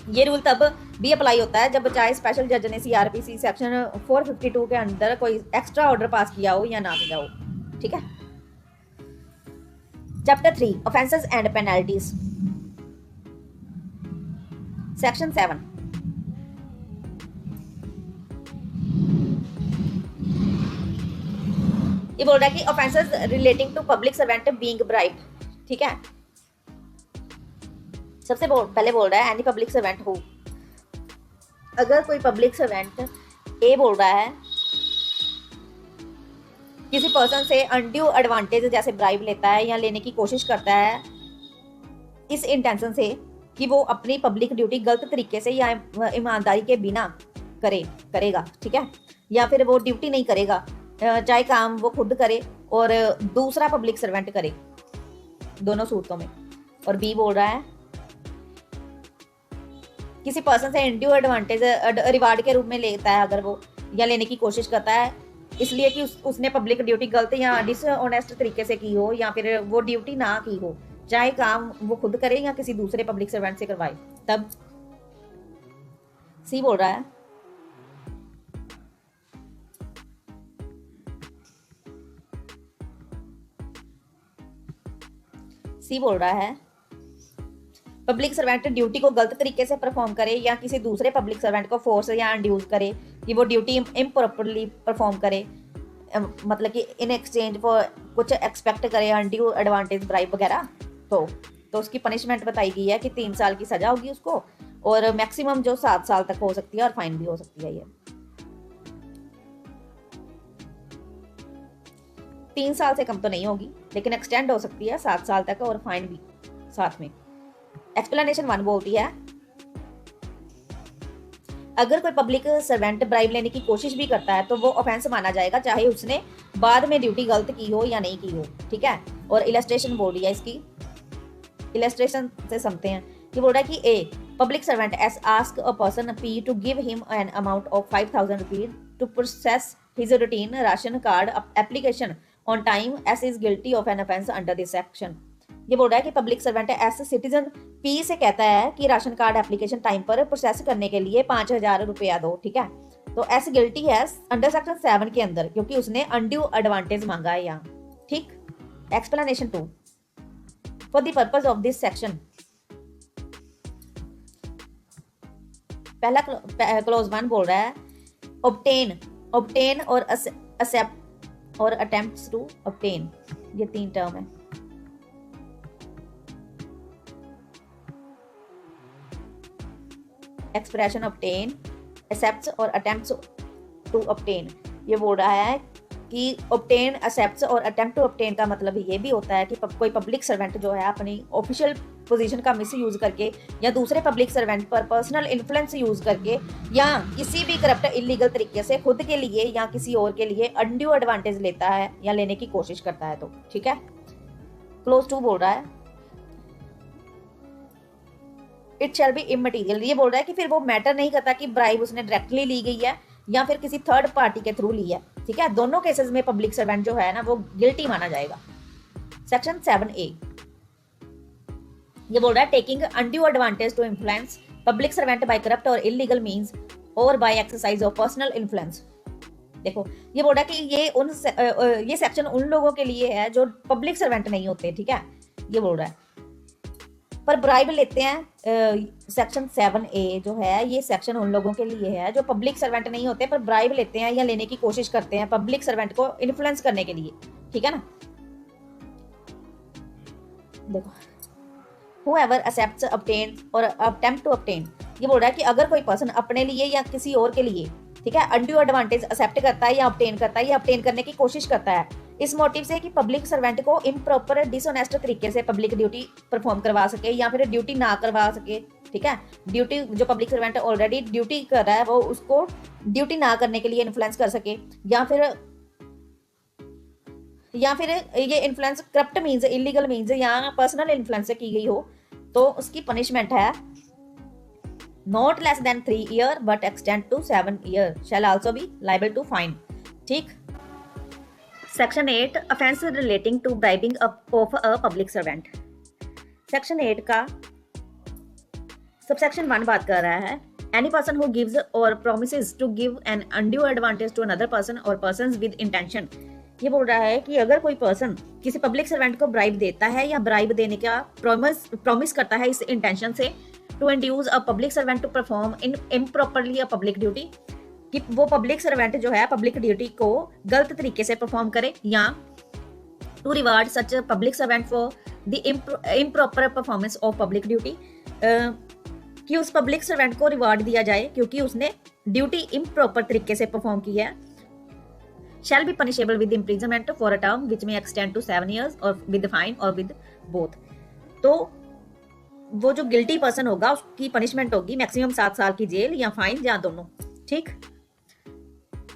ये रूल तब भी अप्लाई होता है जब चाहे स्पेशल जज ने सीआरपीसी सेक्शन 452 के अंदर कोई एक्स्ट्रा ऑर्डर पास किया हो या ना किया हो, ठीक है। Chapter 3 offences and penalties. Section 7 ये बोल रहा है कि offences relating to public servant being bribed, ठीक है। सबसे पहले बोल रहा है एनी पब्लिक सर्वेंट हो, अगर कोई पब्लिक सर्वेंट ए बोल रहा है किसी पर्सन से अनड्यू एडवांटेज जैसे ब्राइब लेता है या लेने की कोशिश करता है इस इंटेंशन से कि वो अपनी पब्लिक ड्यूटी गलत तरीके से या ईमानदारी के बिना करेगा, ठीक है, या फिर वो ड्यूटी नहीं करेगा, चाहे काम वो खुद करे और दूसरा पब्लिक सर्वेंट करे, दोनों सूरतों में। और बी बोल रहा है किसी पर्सन से अनड्यू एडवांटेज रिवार्ड के रूप में लेता है अगर वो, या लेने की कोशिश करता है इसलिए कि उसने पब्लिक ड्यूटी गलत या डिसऑनेस्ट तरीके से की हो या फिर वो ड्यूटी ना की हो, चाहे काम वो खुद करे या किसी दूसरे पब्लिक सर्वेंट से करवाए, तब। सी बोल रहा है पब्लिक सर्वेंट ड्यूटी को गलत तरीके से परफॉर्म करे या किसी दूसरे पब्लिक सर्वेंट को फोर्स या इंड्यूस करे कि वो ड्यूटी इम्प्रॉपरली परफॉर्म करे, मतलब कि इन एक्सचेंज फॉर कुछ एक्सपेक्ट करे अनड्यू एडवांटेज ब्राइब वगैरह, तो तो उसकी पनिशमेंट बताई गई है कि 3 साल की सजा होगी उसको, और मैक्सिमम जो 7 साल तक हो सकती है, और फाइन भी हो सकती है। ये 3 साल से कम तो नहीं होगी, लेकिन एक्सटेंड हो सकती है 7 साल तक, और फाइन भी साथ में। एक्सप्लेनेशन 1 बोलती है, अगर कोई पब्लिक सर्वेंट ब्राइब लेने की कोशिश भी करता है तो वो ऑफेंस माना जाएगा, चाहे उसने बाद में ड्यूटी गलत की हो या नहीं की हो। ठीक है, और इलस्ट्रेशन बोल रही है, इसकी इलस्ट्रेशन से समझते हैं। ये बोल रहा है कि A public servant S ask a person P to give him an amount of 5000 rupees to process his routine ration card application on time S is guilty of an offence under this section. ये बोल रहा है कि public servant S citizen P से कहता है कि ration card application time पर प्रोसेस करने के लिए 5000 रुपया दो। ठीक है, तो एस गिल्टी है अंडर सेक्शन 7 के अंदर, क्योंकि उसने अनड्यू एडवांटेज मांगा है यहाँ। ठीक, explanation 2 for the purpose of this section, पहला क्लोज 1 बोल रहा है ऑब्टेन और एक्सेप्ट और अटेम्प्ट्स टू ऑब्टेन, ये 3 टर्म है। एक्सप्रेशन ऑब्टेन, एक्सेप्ट्स और अटेम्प्ट्स टू ऑब्टेन, ये बोल रहा है कि ऑब्टेन, एक्सेप्ट्स और अटेम्प्ट टू ऑब्टेन का मतलब ये भी होता है कि कोई पब्लिक सर्वेंट जो है अपनी ऑफिशियल पोजीशन का मिस यूज करके या दूसरे पब्लिक सर्वेंट पर पर्सनल इन्फ्लुएंस यूज करके या किसी भी करप्ट इलीगल तरीके से खुद के लिए या किसी और के लिए अनड्यू एडवांटेज लेता है या लेने की कोशिश करता है। तो ठीक है, क्लोज 2 बोल रहा है इट शैल बी इमटेरियल, ये बोल रहा है कि फिर वो मैटर नहीं करता कि ब्राइब उसने डायरेक्टली ली गई है या फिर किसी थर्ड पार्टी के थ्रू ली है। ठीक है, दोनों केसेस में पब्लिक सर्वेंट जो है ना वो गिल्टी माना जाएगा। सेक्शन 7A ये बोल रहा है taking undue advantage to influence public servant by corrupt और इलीगल मींस और by exercise of personal influence. देखो, ये बोल रहा है कि ये सेक्शन उन लोगों के लिए है जो पब्लिक सर्वेंट नहीं होते। ठीक है, ये बोल रहा है पर ब्राइब लेते हैं। सेक्शन 7A जो है ये सेक्शन उन लोगों के लिए है जो पब्लिक सर्वेंट नहीं होते पर ब्राइब लेते हैं या लेने की कोशिश करते हैं पब्लिक सर्वेंट को इन्फ्लुएंस करने के लिए। ठीक है ना, देखो whoever accepts, obtains और attempt to obtain, ये बोल रहा है कि अगर कोई पर्सन अपने लिए या किसी और के लिए, ठीक है, अनड्यू एडवांटेज एक्सेप्ट करता है या ऑब्टेन करता है या ऑब्टेन करने की कोशिश करता है इस मोटिव से कि पब्लिक सर्वेंट को इम्प्रॉपर डिसऑनेस्ट तरीके से पब्लिक ड्यूटी परफॉर्म करवा सके या फिर ड्यूटी ना करवा सके। ठीक है, ड्यूटी जो पब्लिक सर्वेंट ऑलरेडी ड्यूटी कर रहा है वो उसको ड्यूटी ना करने के लिए इन्फ्लुएंस कर सके, या फिर ये influence corrupt means, illegal means या पर्सनल इन्फ्लुएंस से की गई हो, तो उसकी पनिशमेंट है not less than 3 year but extend to 7 year shall also be liable to fine. ठीक, section 8 offence relating to bribing of a public servant. Section 8 का सबसेक्शन 1 बात कर रहा है any person who gives or promises to give an undue advantage to another person और persons with intention. ये बोल रहा है कि अगर कोई पर्सन किसी पब्लिक सर्वेंट को ब्राइब देता है या ब्राइब देने का प्रॉमिस करता है इस इंटेंशन से to induce a public servant to perform in improperly a public duty, कि वो पब्लिक सर्वेंट जो है पब्लिक ड्यूटी को गलत तरीके से परफॉर्म करे, या to reward such public servant for the improper performance of public duty, कि उस पब्लिक सर्वेंट को रिवार्ड दिया जाए क्योंकि उसने ड्यूटी इम्प्रॉपर तरीके से परफॉर्म की है, shall be punishable with imprisonment for a term which may extend to 7 years or with fine or with both। तो वो जो गिल्टी पर्सन होगा उसकी पनिशमेंट होगी मैक्सिमम 7 साल की जेल या फाइन या दोनों। ठीक,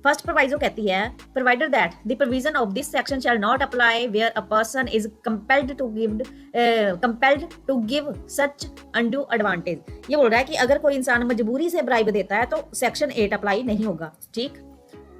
फर्स्ट प्रोविजो कहती है provided that the provision of this section shall not apply where a person is compelled to give such undue advantage. ये बोल रहा है कि अगर कोई इंसान मजबूरी से ब्राइब देता है तो सेक्शन 8 अप्लाई नहीं होगा। ठीक,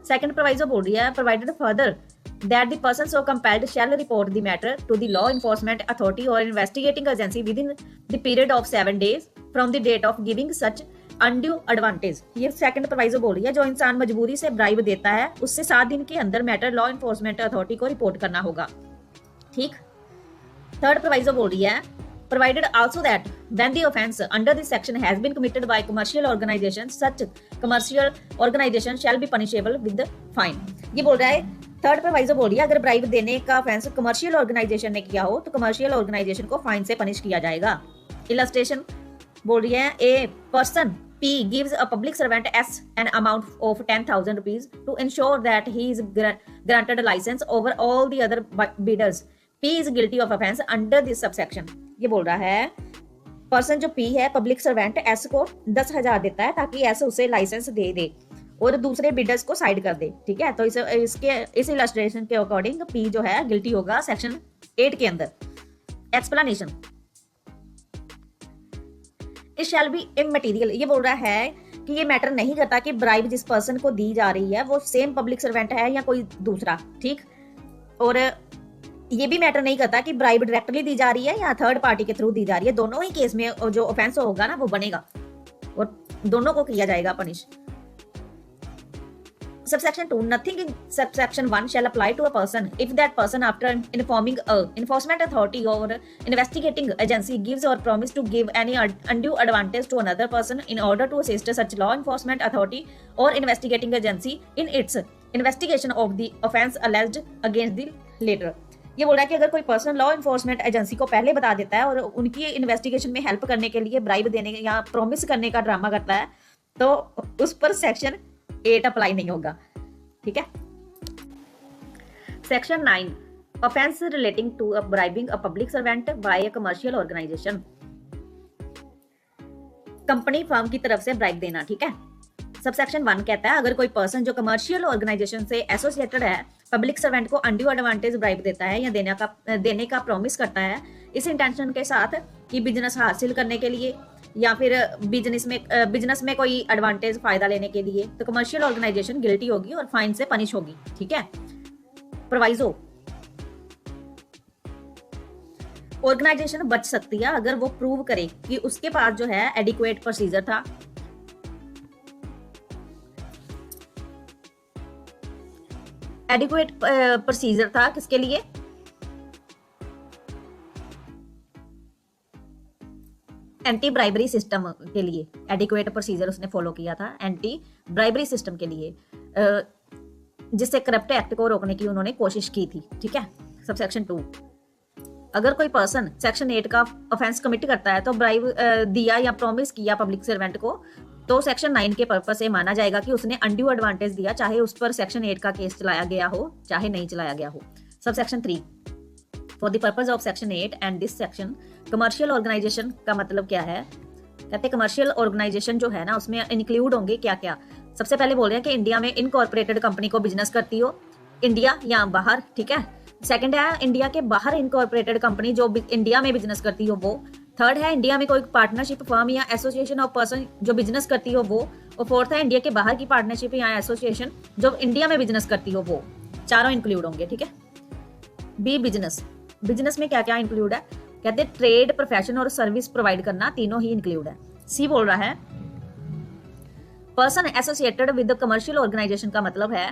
सेकंड प्रोविजो बोल रही है provided further that the person so compelled shall report the matter to the law enforcement authority or investigating agency within the period of 7 days from the date of giving such undue advantage. ये second proviso बोल रही है जो इंसान मजबूरी से bribe देता है उससे 7 दिन के अंदर मैटर लॉ इन्फोर्समेंट अथॉरिटी को रिपोर्ट करना होगा। ठीक, थर्ड प्रोविजो बोल रही है provided also that when the offence under this section has been committed by commercial organization such commercial organization shall be punishable with the fine। ये बोल रहा है थर्ड प्रोवाइजो बोल रही है अगर ब्राइब देने का ऑफेंस कमर्शियल ऑर्गेनाइजेशन ने किया हो तो कमर्शियल ऑर्गेनाइजेशन को फाइन से पनिश किया जाएगा। इलस्ट्रेशन बोल रही है a person P gives a public servant S an amount of 10,000 rupees to ensure that he is granted a license over all the other bidders. P is guilty of offence under this subsection. ये बोल रहा है person जो P है public servant S को 10,000 देता है ताकि S उसे लाइसेंस दे दे और दूसरे बिडर्स को साइड कर दे, ठीक है। तो इस इलस्ट्रेशन के अकॉर्डिंग P जो है गिल्टी होगा सेक्शन 8 के अंदर। Explanation it shall be immaterial, ये बोल रहा है कि ये मैटर नहीं करता कि ब्राइब जिस पर्सन को दी जा रही है वो सेम पब्लिक सर्वेंट है या कोई दूसरा, ठीक। और ये भी मैटर नहीं करता कि ब्राइब डायरेक्टली दी जा रही है या थर्ड पार्टी के थ्रू दी जा रही है, दोनों ही केस में जो ऑफेंस होगा ना वो बनेगा और दोनों को किया जाएगा punish. Subsection 2, nothing in subsection 1 shall apply to a person if that person after informing a enforcement authority or investigating agency gives or promise to give any undue advantage to another person in order to assist such law enforcement authority or investigating agency in its investigation of the offence alleged against the latter। ये बोल रहा है कि अगर कोई person law enforcement agency को पहले बता देता है और उनकी इन्वेस्टिगेशन में हेल्प करने के लिए ब्राइब देने या प्रॉमिस करने का ड्रामा करता है तो उस पर सेक्शन 8 अप्लाई नहीं होगा, ठीक है। Section 9, offence relating to bribing a public servant by a commercial organisation, company firm की तरफ से ब्राइब देना, ठीक है। सबसेक्शन 1 कहता है अगर कोई पर्सन जो कमर्शियल ऑर्गेनाइजेशन से एसोसिएटेड है पब्लिक सर्वेंट को अनड्यू एडवांटेज ब्राइब देता है या देने का प्रॉमिस करता है इस इंटेंशन के साथ कि बिजनेस हासिल करने के लिए या फिर बिजनेस में कोई एडवांटेज फायदा लेने के लिए, तो कमर्शियल ऑर्गेनाइजेशन गिल्टी होगी और फाइन से पनिश होगी, ठीक है। प्रोवाइजो ऑर्गेनाइजेशन बच सकती है अगर वो प्रूव करे कि उसके पास जो है एडिक्वेट प्रोसीजर था, एडिक्वेट प्रोसीजर था किसके लिए, एंटी ब्राइबरी सिस्टम के लिए एडिक्वेट प्रोसीजर उसने फॉलो किया था एंटी ब्राइबरी सिस्टम के लिए, जिससे करप्ट एक्ट को रोकने की उन्होंने कोशिश की थी, ठीक है। सबसेक्शन 2, अगर कोई पर्सन सेक्शन 8 का ऑफेंस कमिट करता है तो ब्राइब दिया या प्रॉमिस किया पब्लिक सर्वेंट को तो सेक्शन 9 के पर्पस से माना जाएगा कि उसने अनड्यू एडवांटेज दिया, चाहे उस पर सेक्शन 8 का केस चलाया गया हो चाहे नहीं चलाया गया हो। Subsection 3, for the purpose of section 8 and this section commercial organisation का मतलब क्या है, कहते हैं कमर्शियल ऑर्गेनाइजेशन जो है ना उसमें इंक्लूड होंगे क्या क्या। सबसे पहले बोल रहे हैं कि इंडिया में इनकॉर्पोरेटेड कंपनी को बिजनेस करती हो इंडिया या बाहर, ठीक है। सेकंड है इंडिया के बाहर इनकॉर्पोरेटेड कंपनी जो इंडिया में बिजनेस करती हो वो। थर्ड है इंडिया में कोई पार्टनरशिप फर्म या एसोसिएशन ऑफ पर्सन जो बिजनेस करती हो वो। और फोर्थ है इंडिया के बाहर की पार्टनरशिप या एसोसिएशन जो इंडिया में बिजनेस करती हो वो। चारों इंक्लूड होंगे, ठीक है। बी, बिजनेस में क्या क्या इंक्लूड है, कहते हैं ट्रेड, प्रोफेशन और सर्विस प्रोवाइड करना, तीनों ही इंक्लूड है। सी बोल रहा है person associated with commercial organisation का मतलब है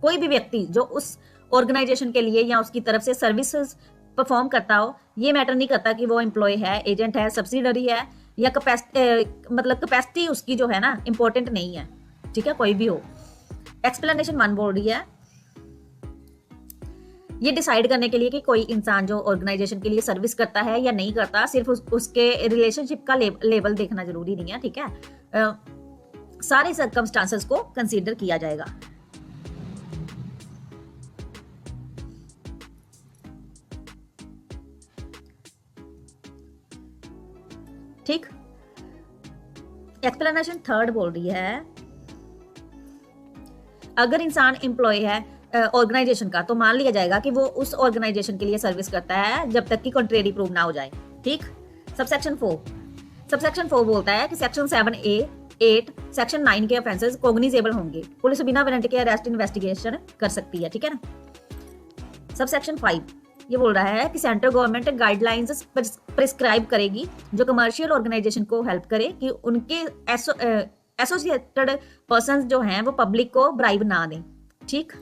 कोई भी व्यक्ति जो उस ऑर्गेनाइजेशन के लिए या उसकी तरफ से सर्विसेज परफॉर्म करता हो। ये मैटर नहीं करता कि वो एम्प्लॉय है, एजेंट है, सब्सिडरी है या कैपेसिटी उसकी जो है ना इंपॉर्टेंट नहीं है, ठीक है, कोई भी हो। एक्सप्लेनेशन 1 बोल रही है ये डिसाइड करने के लिए कि कोई इंसान जो ऑर्गेनाइजेशन के लिए सर्विस करता है या नहीं करता, सिर्फ उसके रिलेशनशिप का लेवल देखना जरूरी नहीं है, ठीक है। सारे सर्कमस्टांसेस को कंसीडर किया जाएगा। ठीक। एक्सप्लेनेशन 3 बोल रही है अगर इंसान एम्प्लॉय है ऑर्गेनाइजेशन का तो मान लिया जाएगा कि वो उस ऑर्गेनाइजेशन के लिए सर्विस करता है जब तक कि कॉन्ट्रेरी प्रूव ना हो जाए, ठीक। सबसेक्शन 4 बोलता है कि सेक्शन 7A 8 सेक्शन 9 के ऑफेंसेस कोग्निजेबल होंगे, पुलिस बिना वारंट के अरेस्ट इन्वेस्टिगेशन कर सकती है, ठीक है ना। सबसेक्शन 5 ये बोल रहा है कि सेंट्रल गवर्नमेंट गाइडलाइंस प्रिस्क्राइब करेगी जो कमर्शियल ऑर्गेनाइजेशन को हेल्प करे कि उनके एसोसिएटेड पर्संस जो हैं वो पब्लिक को ब्राइब ना दें, ठीक।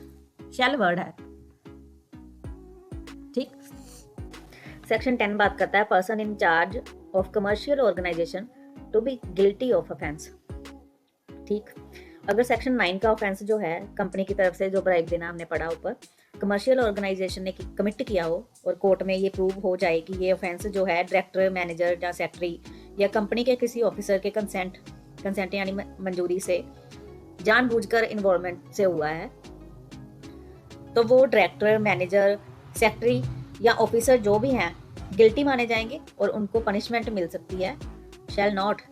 शेल वर्ड है, ठीक। सेक्शन 10 बात करता है person in charge of commercial organisation to be guilty of offence, ठीक। अगर सेक्शन 9 का ऑफेंस जो है कंपनी की तरफ से जो ब्राइब देना हमने पढ़ा ऊपर, कमर्शियल ऑर्गेनाइजेशन ने कमिट किया हो और कोर्ट में ये प्रूव हो जाए कि ये ऑफेंस जो है डायरेक्टर, मैनेजर या सेक्रेटरी या कंपनी के किसी ऑफिसर के कंसेंट यानी मंजूरी से जानबूझकर इन्वॉल्वमेंट से हुआ है, तो वो डायरेक्टर, मैनेजर, सेक्रेटरी या ऑफिसर जो भी हैं गिल्टी माने जाएंगे और उनको पनिशमेंट मिल सकती है। Shall not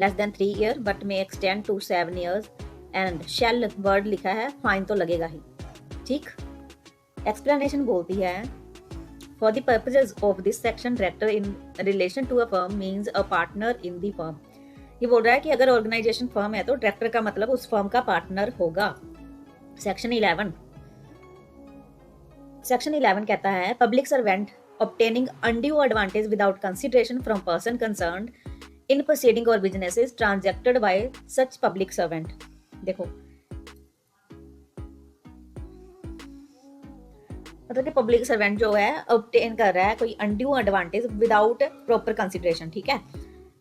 less than 3 year but may extend to 7 years and shall word लिखा है, फाइन तो लगेगा ही। ठीक, एक्सप्लेनेशन बोलती है for the purposes of this section director in relation to a firm means a partner in the firm. ये बोल रहा है कि अगर ऑर्गेनाइजेशन फर्म है तो डायरेक्टर का मतलब उस फर्म का पार्टनर होगा। सेक्शन 11 कहता है public servant obtaining undue advantage without consideration from person concerned in proceeding or businesses transacted by such public servant। देखो मतलब कि पब्लिक सर्वेंट जो है ऑब्टेन कर रहा है कोई undue advantage without proper consideration. ठीक है,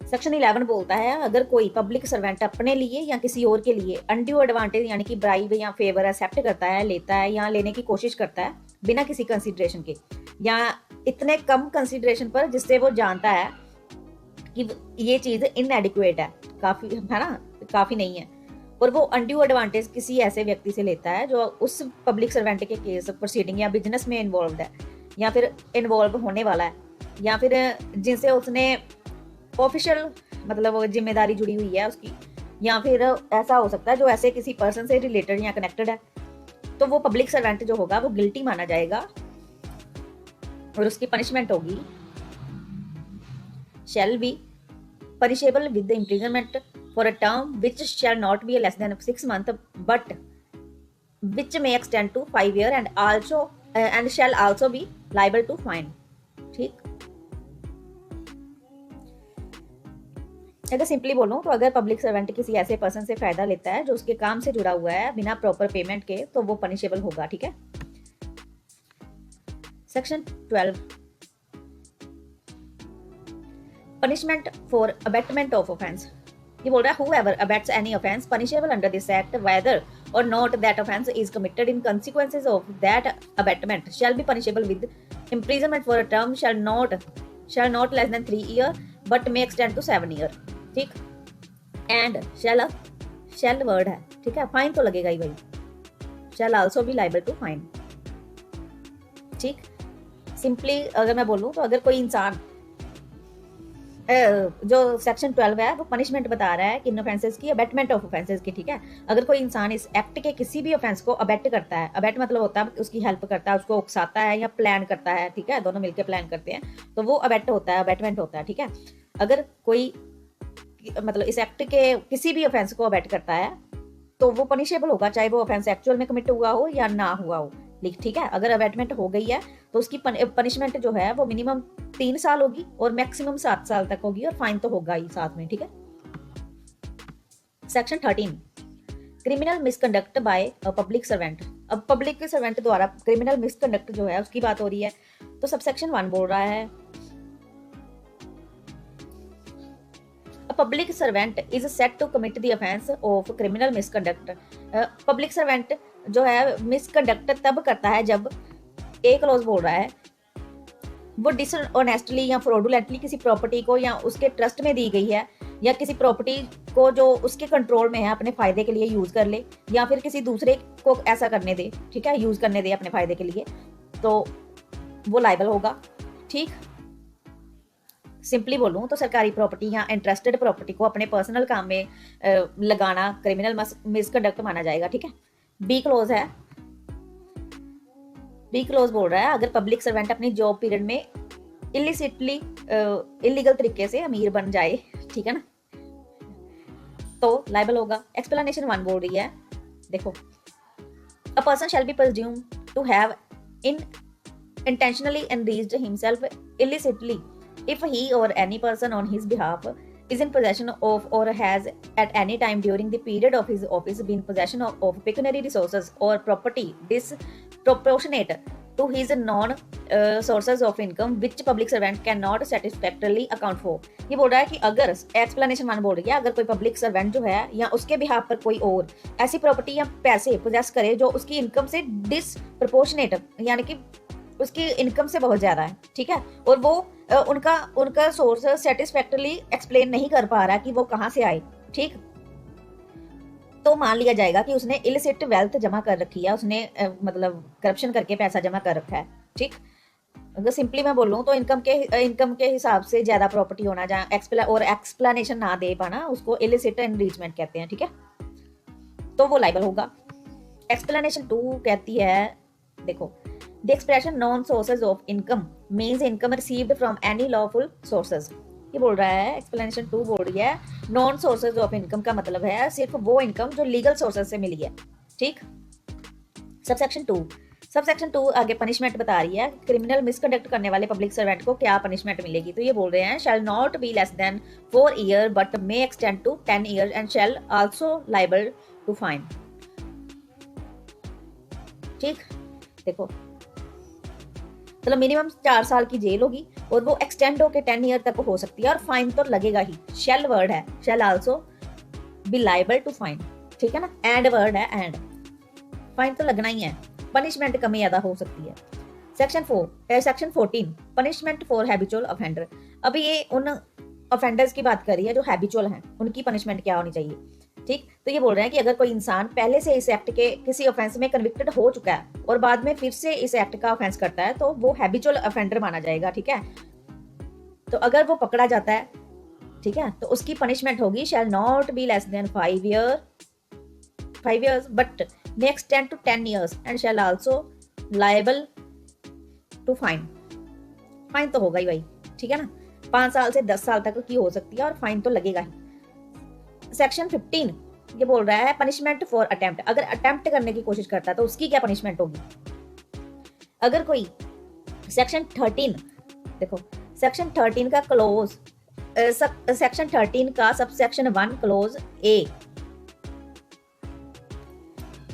सेक्शन 11 बोलता है अगर कोई पब्लिक सर्वेंट अपने लिए या किसी और के लिए अनड्यू एडवांटेज यानी कि ब्राइब या फेवर एक्सेप्ट करता है, लेता है या लेने की कोशिश करता है बिना किसी कंसिडरेशन के या इतने कम कंसिडरेशन पर जिससे वो जानता है कि ये चीज इनएडिक्वेट है, काफी है ना, काफी नहीं है, और वो अनड्यू एडवांटेज किसी ऐसे व्यक्ति से लेता है जो उस पब्लिक सर्वेंट के केस प्रोसीडिंग या बिजनेस में इन्वॉल्व है या फिर इन्वॉल्व होने वाला है या फिर जिनसे उसने ऑफिशियल मतलब जिम्मेदारी जुड़ी हुई है उसकी, या फिर ऐसा हो सकता है जो ऐसे किसी पर्सन से रिलेटेड या कनेक्टेड है, तो वो पब्लिक सर्वेंट जो होगा वो गिल्टी माना जाएगा और उसकी पनिशमेंट होगी shall be punishable with imprisonment for a term which shall not be less than 6 months but which may extend to 5 years and shall also be liable to fine. ठीक, अगर सिंपली बोलूं तो अगर पब्लिक सर्वेंट किसी ऐसे person से फायदा लेता है जो उसके काम से जुड़ा हुआ है बिना प्रॉपर पेमेंट के, तो वो पनिशेबल होगा। ठीक है, section 12 punishment for abetment of offence. ये बोल रहा है whoever abets any offense punishable under this act whether or not that offense is committed in consequences of that abatement shall be punishable with imprisonment for a term shall not less than 3 years but may extend to 7 years। ठीक, and shall word है। ठीक है, fine तो लगेगा ही भाई, shall also be liable to fine। ठीक, simply अगर मैं बोलूं तो अगर कोई इंसान जो सेक्शन 12 है वो पनिशमेंट बता रहा है किन ऑफेंसेस की, अबेटमेंट ऑफ ऑफेंसेस की। ठीक है, अगर कोई इंसान इस एक्ट के किसी भी ऑफेंस को अबेट करता है, अबेट मतलब होता है उसकी हेल्प करता है, उसको उकसाता है या प्लान करता है, ठीक है, दोनों मिलकर प्लान करते हैं, तो वो अबेट होता है, अबेटमेंट होता है। ठीक है, अगर कोई मतलब इस एक्ट के किसी भी ऑफेंस को अबेट करता है तो वो पनिशेबल होगा, चाहे वो ऑफेंस एक्चुअल में कमिट हुआ हो या ना हुआ हो। ठीक है, अगर अबेटमेंट हो गई है तो उसकी पनिशमेंट जो है वो मिनिमम 3 साल होगी और मैक्सिमम 7 साल तक होगी और फाइन तो होगा ही साथ में। ठीक है, section 13 criminal misconduct by a public servant. अब पब्लिक सर्वेंट द्वारा क्रिमिनल मिसकंडक्ट जो है उसकी बात हो रही है, तो सब सेक्शन 1 बोल रहा है public servant is said to commit the offence of criminal misconduct. Public servant जो है मिसकंडक्ट तब करता है जब एक क्लॉज बोल रहा है वो डिसऑनेस्टली या फ्रॉडुलेंटली किसी प्रॉपर्टी को या उसके ट्रस्ट में दी गई है या किसी प्रॉपर्टी को जो उसके कंट्रोल में है अपने फायदे के लिए यूज कर ले या फिर किसी दूसरे को ऐसा करने दे, ठीक है, यूज करने दे अपने फायदे के लिए, तो वो लायबल होगा। ठीक, सिंपली बोलूं तो सरकारी प्रॉपर्टी या इंटरेस्टेड प्रॉपर्टी को अपने पर्सनल काम में लगाना क्रिमिनल मिसकंडक्ट माना जाएगा। ठीक है, बी क्लोज है, बी क्लोज बोल रहा है अगर पब्लिक सर्वेंट अपनी जॉब पीरियड में इलिसिटली इलीगल तरीके से अमीर बन जाए, ठीक है ना, तो लायबल होगा। एक्सप्लेनेशन 1 बोल रही है, देखो, a person shall be presumed to have intentionally enriched himself illicitly if he or any person on his behalf is in possession of or has at any time during the period of his office been in possession of pecuniary resources or property disproportionate to his non sources of income which public servant cannot satisfactorily account for। ये बोल रहा है कि अगर explanation one बोल रही है, अगर कोई पब्लिक सर्वेंट जो है या उसके बिहाफ पर कोई और ऐसी प्रॉपर्टी या पैसे पोजेस करे जो उसकी इनकम से डिसप्रपोर्शनेट, यानी कि उसकी इनकम से बहुत ज्यादा है, ठीक है, और वो उनका सोर्स सेटिस्फैक्टरली एक्सप्लेन नहीं कर पा रहा कि वो कहाँ से आए, ठीक, तो मान लिया जाएगा कि उसने इलिसिट वेल्थ जमा कर रखी है, उसने मतलब करप्शन करके पैसा जमा कर रखा है, ठीक। अगर सिंपली मैं बोलूँ तो इनकम के हिसाब से ज्यादा प्रॉपर्टी होना, जहाँ और एक्सप्लेनेशन ना दे पाना, उसको इलिसिट एनरिचमेंट कहते हैं, ठीक है, तो वो लाइबल होगा। एक्सप्लेनेशन 2 कहती है, देखो, the expression non sources of income means income received from any lawful sources. ये बोल रहा है, एक्सप्लेनेशन 2 बोल रही है नॉन सोर्सेज ऑफ इनकम का मतलब है सिर्फ वो इनकम जो लीगल सोर्सेज से मिली है, ठीक। सबसेक्शन 2 आगे पनिशमेंट बता रही है, क्रिमिनल मिसकंडक्ट करने वाले पब्लिक सर्वेंट को क्या पनिशमेंट मिलेगी। तो ये बोल रहे हैं shall not be less than 4 year but may extend to 10 year and shall also liable to fine, ठीक। देखो, मतलब मिनिमम 4 साल की जेल होगी और वो एक्सटेंड होकर 10 ईयर तक हो सकती है, और फाइन तो लगेगा ही। शेल वर्ड है, shall also be liable to fine, ठीक है ना, एंड वर्ड है, एंड फाइन तो लगना ही है, पनिशमेंट कम ज्यादा हो सकती है। Section 14 punishment for habitual offender. अभी ये उन ऑफेंडर्स की बात कर रही है जो हैबिचुअल हैं, उनकी पनिशमेंट क्या होनी चाहिए, ठीक। तो ये बोल रहे हैं कि अगर कोई इंसान पहले से इस एक्ट के किसी ऑफेंस में कन्विक्टेड हो चुका है और बाद में फिर से इस एक्ट का ऑफेंस करता है तो वो हैबिचुअल ऑफेंडर माना जाएगा, ठीक है। तो अगर वो पकड़ा जाता है, ठीक है, तो उसकी पनिशमेंट होगी shall not be less than 5 years but may extend to 10 years and shall also liable to fine. Fine तो होगा ही भाई, ठीक है ना, 5 साल से 10 साल तक की हो सकती है और फाइन तो लगेगा ही। सेक्शन 15 ये बोल रहा है पनिशमेंट फॉर अटेम्प्ट। अगर अटेम्प्ट करने की कोशिश करता है तो उसकी क्या पनिशमेंट होगी। अगर कोई सेक्शन 13, देखो सेक्शन 13 का क्लोज सेक्शन 13 का सबसेक्शन 1 क्लोज ए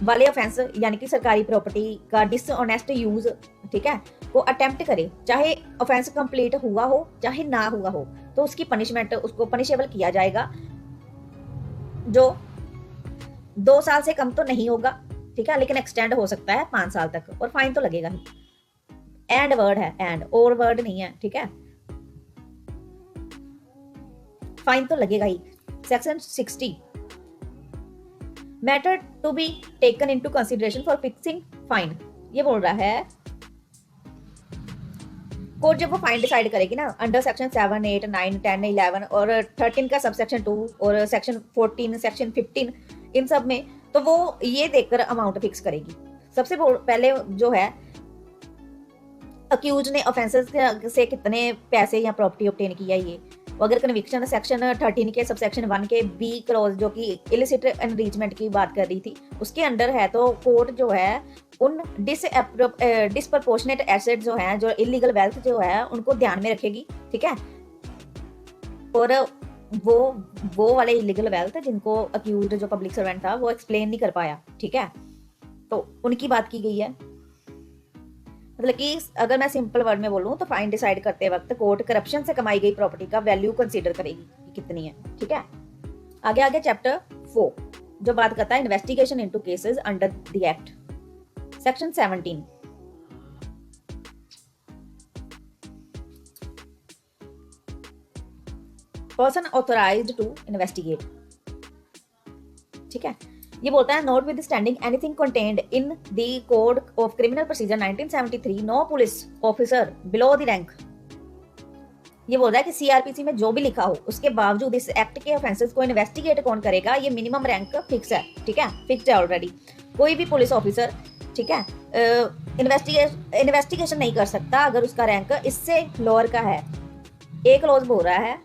वाले ऑफेंस, यानी कि सरकारी प्रॉपर्टी का डिसऑनेस्ट यूज, ठीक है, वो अटेम्प्ट करे, चाहे ऑफेंस कंप्लीट हुआ हो चाहे ना हुआ हो, तो उसकी पनिशमेंट, उसको पनिशेबल किया जाएगा, जो 2 साल से कम तो नहीं होगा, ठीक है, लेकिन एक्सटेंड हो सकता है 5 साल तक, और फाइन तो लगेगा ही। एंड वर्ड है, एंड और वर्ड नहीं है, ठीक है, फाइन तो लगेगा ही। Section 60 matter to be taken into consideration for fixing fine. ये बोल रहा है कोर्ट जब वो फाइन डिसाइड करेगी ना अंडर सेक्शन 7, 8, 9, 10, 11 और 13 का सबसेक्शन 2 और सेक्शन 14, सेक्शन 15, इन सब में, तो वो ये देखकर अमाउंट फिक्स करेगी। सबसे पहले जो है अक्यूज ने ऑफेंसेस से कितने पैसे या प्रॉपर्टी ऑब्टेन किया, ये अगर कन्विक्शन सेक्शन 13 के सबसेक्शन 1 के बी क्लॉज जो कि इलिसिट एनरिचमेंट की बात कर रही थी उसके अंडर है, तो कोर्ट जो है उन डिसप्रपोर्शनेट एसेट जो है, जो इलीगल वेल्थ जो है, उनको ध्यान में रखेगी, ठीक है, और वो वाले इलीगल वेल्थ जिनको अक्यूज्ड जो पब्लिक सर्वेंट था वो एक्सप्लेन नहीं कर पाया, ठीक है, तो उनकी बात की गई है। मतलब कि अगर मैं सिंपल वर्ड में बोलूं तो फाइन डिसाइड करते वक्त कोर्ट करप्शन से कमाई गई प्रॉपर्टी का वैल्यू कंसीडर करेगी कि कितनी है, ठीक है। आगे चैप्टर 4 जो बात करता है investigation into cases under the act. Section 17 person authorised to investigate, ठीक है। ये बोलता है notwithstanding anything contained in the code of criminal procedure 1973 no police officer below the rank. ये बोल रहा है कि सीआरपीसी में जो भी लिखा हो उसके बावजूद इस एक्ट के ऑफेंसेस को इन्वेस्टिगेट कौन करेगा, ये मिनिमम रैंक फिक्स है, ठीक है, फिक्स्ड है ऑलरेडी। कोई भी पुलिस ऑफिसर, ठीक है, इन्वेस्टिगेशन नहीं कर सकता अगर उसका रैंक इससे लोअर का है। एक क्लॉज बोल रहा है,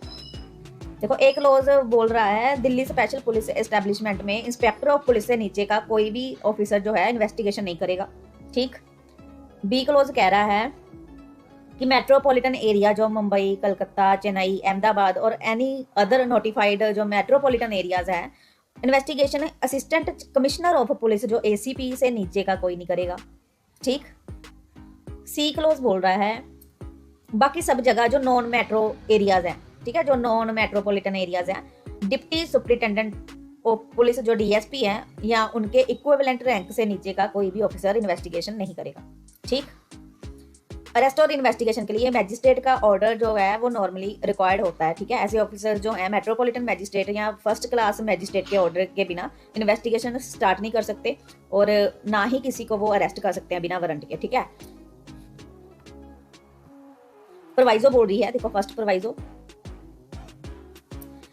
देखो एक क्लॉज बोल रहा है दिल्ली स्पेशल पुलिस एस्टेब्लिशमेंट में इंस्पेक्टर ऑफ पुलिस से नीचे का कोई भी ऑफिसर जो है इन्वेस्टिगेशन नहीं करेगा, ठीक। बी क्लॉज कह रहा है कि मेट्रोपॉलिटन एरिया जो मुंबई, कलकत्ता, चेन्नई, अहमदाबाद और एनी अदर नोटिफाइड जो मेट्रोपॉलिटन एरियाज है, investigation assistant commissioner of police जो एसीपी से नीचे का कोई नहीं करेगा, ठीक। सी क्लोज बोल रहा है बाकी सब जगह जो नॉन मेट्रो एरियाज हैं, ठीक है, जो नॉन मेट्रोपॉलिटन एरियाज हैं, डिप्टी सुप्रिटेंडेंट ऑफ पुलिस जो डीएसपी है या उनके इक्विवेलेंट रैंक से नीचे का कोई भी ऑफिसर इन्वेस्टिगेशन नहीं करेगा। ठीक, अरेस्ट और इन्वेस्टिगेशन के लिए मैजिस्ट्रेट का ऑर्डर जो है वो नॉर्मली रिक्वायर्ड होता है। ठीक है, ऐसे ऑफिसर जो है मेट्रोपॉलिटन मैजिस्ट्रेट या फर्स्ट क्लास मैजिस्ट्रेट के ऑर्डर के बिना इन्वेस्टिगेशन स्टार्ट नहीं कर सकते और ना ही किसी को वो अरेस्ट कर सकते हैं बिना वारंट के। ठीक है, प्रोवाइजो बोल रही है, देखो फर्स्ट प्रोवाइजो,